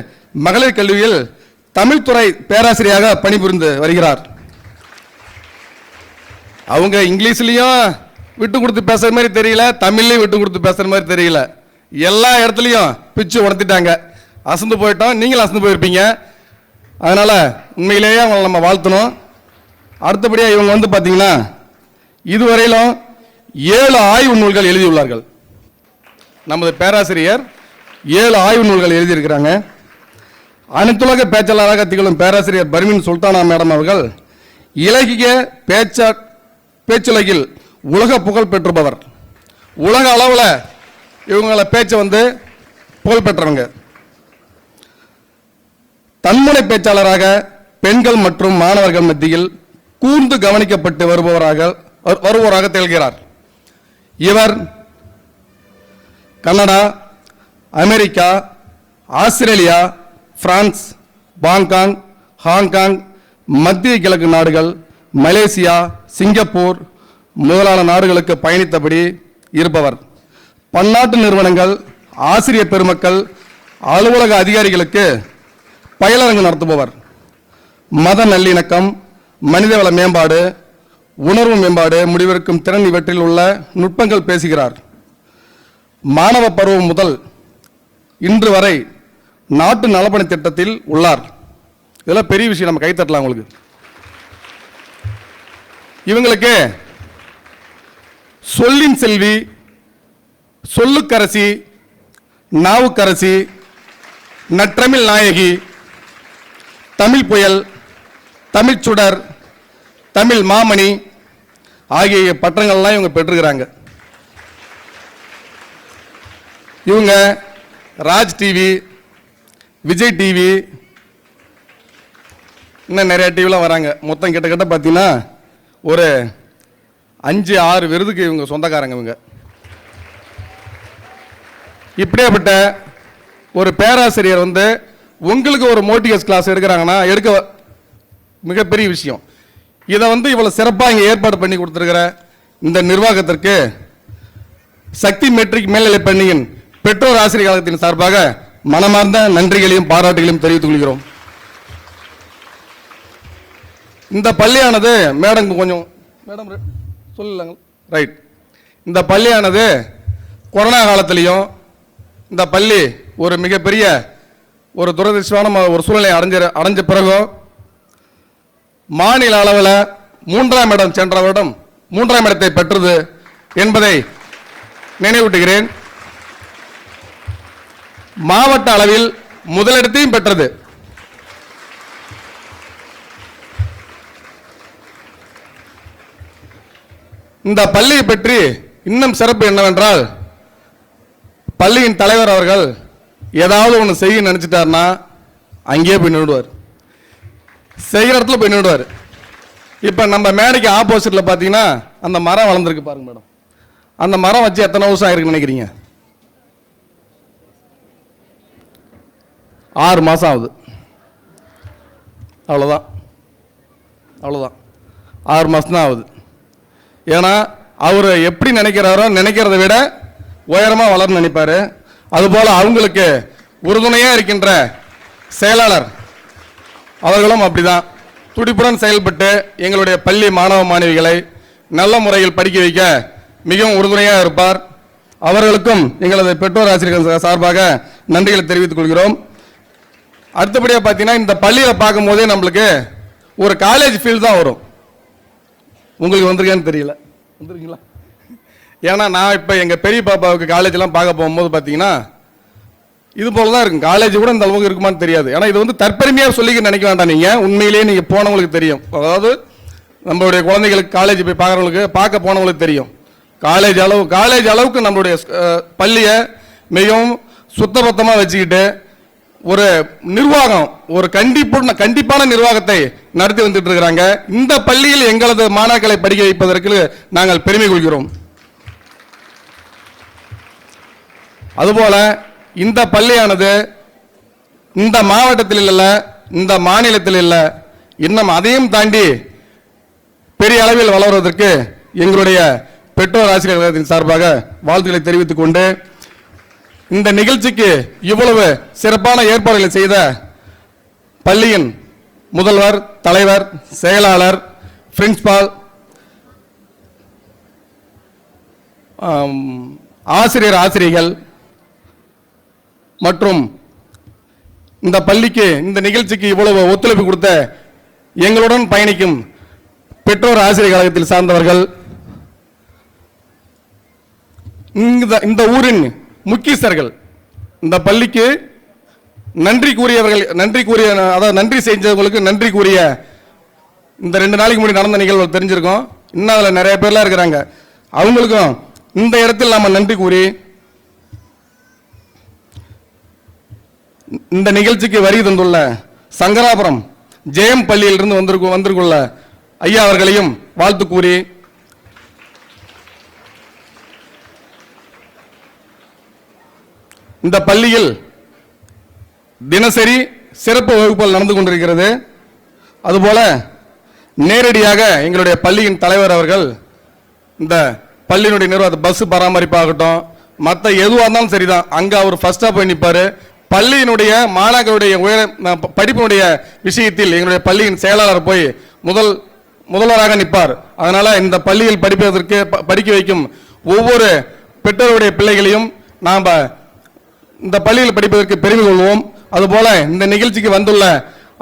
மகளிர் கல்லூரியில் தமிழ் துறை பேராசிரியராக பணிபுரிந்து வருகிறார். அவங்க இங்கிலீஷ்லயும் விட்டு கொடுத்து பேசுற மாதிரி தெரியல, தமிழ்லையும் விட்டு கொடுத்து பேசுற மாதிரி தெரியல. எல்லா இடத்துலையும் பிச்சு உணர்த்திட்டாங்க. அசந்து போயிட்டோம், நீங்களும் அசந்து போயிருப்பீங்க. அதனால உண்மையிலேயே அவங்களை நம்ம வாழ்த்தணும். அடுத்தபடியா இவங்க பார்த்தீங்கன்னா இதுவரையிலும் 7 ஆய்வு நூல்கள் எழுதியுள்ளார்கள். நமது பேராசிரியர் 7 ஆய்வு நூல்கள் எழுதியிருக்கிறாங்க. அனைத்துலக பேச்சாளராக திகழும் பேராசிரியர் பர்வீன் சுல்தானா மேடம் அவர்கள் இலக்கிய பேச்சுலகில் உலக புகழ் பெற்றுபவர். உலக அளவில் இவங்கள பேச்சை புகழ் பெற்றவங்க. தன்முனை பேச்சாளராக பெண்கள் மற்றும் மாணவர்கள் மத்தியில் கூர்ந்து கவனிக்கப்பட்டு வருபவராக திகழ்கிறார். இவர் Canada, America, Australia, France, Pangong, Hong Kong, மத்திய கிழக்கு நாடுகள், மலேசியா, சிங்கப்பூர் முதலான நாடுகளுக்கு பயணித்தபடி இருப்பவர். பன்னாட்டு நிறுவனங்கள், ஆசிரியர் பெருமக்கள், அலுவலக அதிகாரிகளுக்கு பயிலரங்கு நடத்துபவர். மத நல்லிணக்கம், மனிதவள மேம்பாடு, உணர்வு மேம்பாடு, முடிவெடுக்கும் திறன் இவற்றில் உள்ள நுட்பங்கள் பேசுகிறார். மாணவ பருவம் முதல் இன்று வரை நாட்டு நலப்பணி திட்டத்தில் உள்ளார். இதெல்லாம் பெரிய விஷயம், நம்ம கைத்தட்டலாம் உங்களுக்கு. இவங்களுக்கு சொல்லின் செல்வி, சொல்லுக்கரசி, நாவுக்கரசி, நற்றமிழ் நாயகி, தமிழ் புயல், தமிழ் சுடர், தமிழ் மாமணி ஆகிய பட்டங்கள்லாம் இவங்க பெற்றிருக்கிறாங்க. இவங்க ராஜ் டிவி, விஜய் டிவி, இன்னும் நிறைய டிவிலாம் வராங்க. மொத்தம் கிட்ட பார்த்தீங்கன்னா ஒரு 5-6 விருதுக்கு இவங்க சொந்தக்காரங்க. இவங்க இப்படியாப்பட்ட ஒரு பேராசிரியர் உங்களுக்கு ஒரு மோட்டிவேஷன் கிளாஸ் எடுக்கிறாங்கன்னா எடுக்க மிகப்பெரிய விஷயம். இதை இவ்வளவு சிறப்பாக இங்கே ஏற்பாடு பண்ணி கொடுத்துருக்கிற இந்த நிர்வாகத்திற்கு சக்தி மெட்ரிக் மேல்நிலைப் பள்ளியின் பெற்றோர் ஆசிரியர் கழகத்தின் சார்பாக மனமார்ந்த நன்றிகளையும் பாராட்டுகளையும் தெரிவித்துக் கொள்கிறோம். இந்த பள்ளியானது மேடம் சொல்லலாங்க. ரைட், இந்த பள்ளியானது கொரோனா காலத்திலையும் இந்த பள்ளி ஒரு மிகப்பெரிய ஒரு துரதிர்ஷ்டமான ஒரு சூழ்நிலை அடைஞ்ச பிறகும் மாநில அளவில் 3ஆம் இடம், சென்ற வருடம் 3ஆம் இடத்தை பெற்றது என்பதை நினைவூட்டுகிறேன். மாவட்ட அளவில் முதலிடத்தையும் பெற்றது. இந்த பள்ளியை பற்றி இன்னும் சிறப்பு என்னவென்றால், பள்ளியின் தலைவர் அவர்கள் ஏதாவது ஒன்று செய்ய நினைச்சிட்டார்னா அங்கேயே போய் நின்றுடுவார், செய்கிற இடத்துல போய் நின்றுடுவார். இப்போ நம்ம மேடைக்கு ஆப்போசிட்ல பார்த்தீங்கன்னா அந்த மரம் வளர்ந்துருக்கு பாருங்க மேடம். அந்த மரம் வச்சு எத்தனை வருஷம் ஆயிருக்குன்னு நினைக்கிறீங்க? 6 மாதம் ஆகுது. அவ்வளோதான் 6 மாதம் தான் ஆகுது. ஏன்னா அவர் எப்படி நினைக்கிறாரோ நினைக்கிறத விட உயரமாக வளர்ந்து நினைப்பார். அதுபோல் அவங்களுக்கு உறுதுணையாக இருக்கின்ற செயலாளர் அவர்களும் அப்படிதான் துடிப்புடன் செயல்பட்டு எங்களுடைய பள்ளி மாணவ மாணவிகளை நல்ல முறையில் படிக்க வைக்க மிகவும் உறுதுணையாக இருப்பார். அவர்களுக்கும் எங்களது பெற்றோர் ஆசிரியர்கள் சார்பாக நன்றிகளை தெரிவித்துக் கொள்கிறோம். அடுத்தபடியாக பார்த்தீங்கன்னா இந்த பள்ளியில் பார்க்கும் போதே நம்மளுக்கு ஒரு காலேஜ் ஃபீல் தான் வரும். உங்களுக்கு வந்திருக்கான்னு தெரியல, வந்துருக்கீங்களா? ஏன்னா நான் இப்போ எங்கள் பெரிய பாப்பாவுக்கு காலேஜெலாம் பார்க்க போகும்போது பார்த்தீங்கன்னா இது போல தான் இருக்கும். காலேஜ் கூட இந்த அளவுக்கு இருக்குமான்னு தெரியாது. ஏன்னா இது வந்து தற்பெருமையாக சொல்லிக்க நினைக்க வேண்டாம். நீங்கள் உண்மையிலேயே நீங்கள் போனவங்களுக்கு தெரியும். அதாவது நம்மளுடைய குழந்தைகளுக்கு காலேஜ் போய் பார்க்குறவங்களுக்கு, பார்க்க போனவங்களுக்கு தெரியும். காலேஜ் அளவுக்கு நம்மளுடைய பள்ளியை மிகவும் சுத்தபத்தமாக வச்சுக்கிட்டு ஒரு நிர்வாகம், ஒரு கண்டிப்பான நிர்வாகத்தை நடத்தி வந்துட்டு இருக்கிறாங்க. இந்த பள்ளியில் எங்களது மாணாக்களை படிக்க வைப்பதற்கு நாங்கள் பெருமை கொள்கிறோம். அதுபோல இந்த பள்ளியானது இந்த மாவட்டத்தில் இல்ல, இந்த மாநிலத்தில் இல்ல, இன்னும் அதையும் தாண்டி பெரிய அளவில் வளர்வதற்கு எங்களுடைய பெற்றோர் ஆசிரியர்களின் சார்பாக வாழ்த்துக்களை தெரிவித்துக் கொண்டு, இந்த நிகழ்ச்சிக்கு இவ்வளவு சிறப்பான ஏற்பாடுகளை செய்த பள்ளியின் முதல்வர், தலைவர், செயலாளர், பிரின்சிபால், ஆசிரியர்கள் மற்றும் இந்த பள்ளிக்கு, இந்த நிகழ்ச்சிக்கு இவ்வளவு ஒத்துழைப்பு கொடுத்த எங்களுடன் பயணிக்கும் பெற்றோர் ஆசிரியர் கழகத்தில் சார்ந்தவர்கள், இந்த ஊரின் முக்கியஸ்தர்கள், இந்த பள்ளிக்கு நன்றி செஞ்சவங்களுக்கு நன்றி கூறிய இந்த 2 நாளைக்கு முன்னாடி நடந்த நிகழ்வு தெரிஞ்சிருக்கோம். இன்னும் அதில் நிறைய பேர்லாம் இருக்கிறாங்க. அவங்களுக்கும் இந்த இடத்தில் நாம நன்றி கூறி இந்த நிகழ்ச்சிக்கு வருகை தந்துள்ள சங்கராபுரம் ஜெயம் பள்ளியிலிருந்து வந்திருக்குள்ள ஐயா அவர்களையும் வாழ்த்து கூறி, இந்த பள்ளியில் தினசரி சிறப்பு வகுப்புகள் நடந்து கொண்டிருக்கிறது. அதுபோல நேரடியாக எங்களுடைய பள்ளியின் தலைவர் அவர்கள் இந்த பள்ளியினுடைய நிர்வாக பஸ் பராமரிப்பாகட்டும், மற்ற எதுவாக இருந்தாலும் சரிதான், அங்கே அவர் ஃபர்ஸ்டா போய் நிற்பாரு. பள்ளியினுடைய மாணாக்கருடைய படிப்பினுடைய விஷயத்தில் எங்களுடைய பள்ளியின் செயலாளர் போய் முதல்வராக நிற்பார். அதனால இந்த பள்ளியில் படிக்க வைக்கும் ஒவ்வொரு பெற்றோருடைய பிள்ளைகளையும் நாம் இந்த பள்ளியில் படிப்பதற்கு பெருமை கொள்வோம். அதுபோல இந்த நிகழ்ச்சிக்கு வந்துள்ள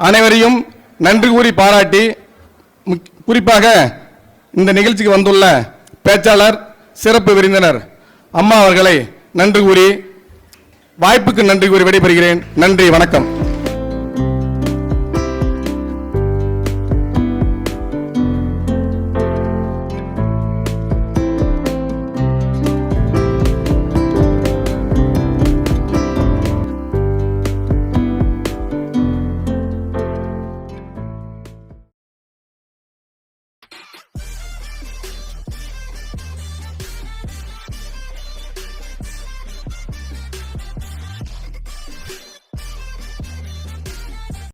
அனைவரையும் நன்றி கூறி பாராட்டி, குறிப்பாக இந்த நிகழ்ச்சிக்கு வந்துள்ள பேச்சாளர், சிறப்பு விருந்தினர் அம்மா அவர்களை நன்றி கூறி, வாய்ப்புக்கு நன்றி கூறி விடைபெறுகிறேன். நன்றி, வணக்கம்.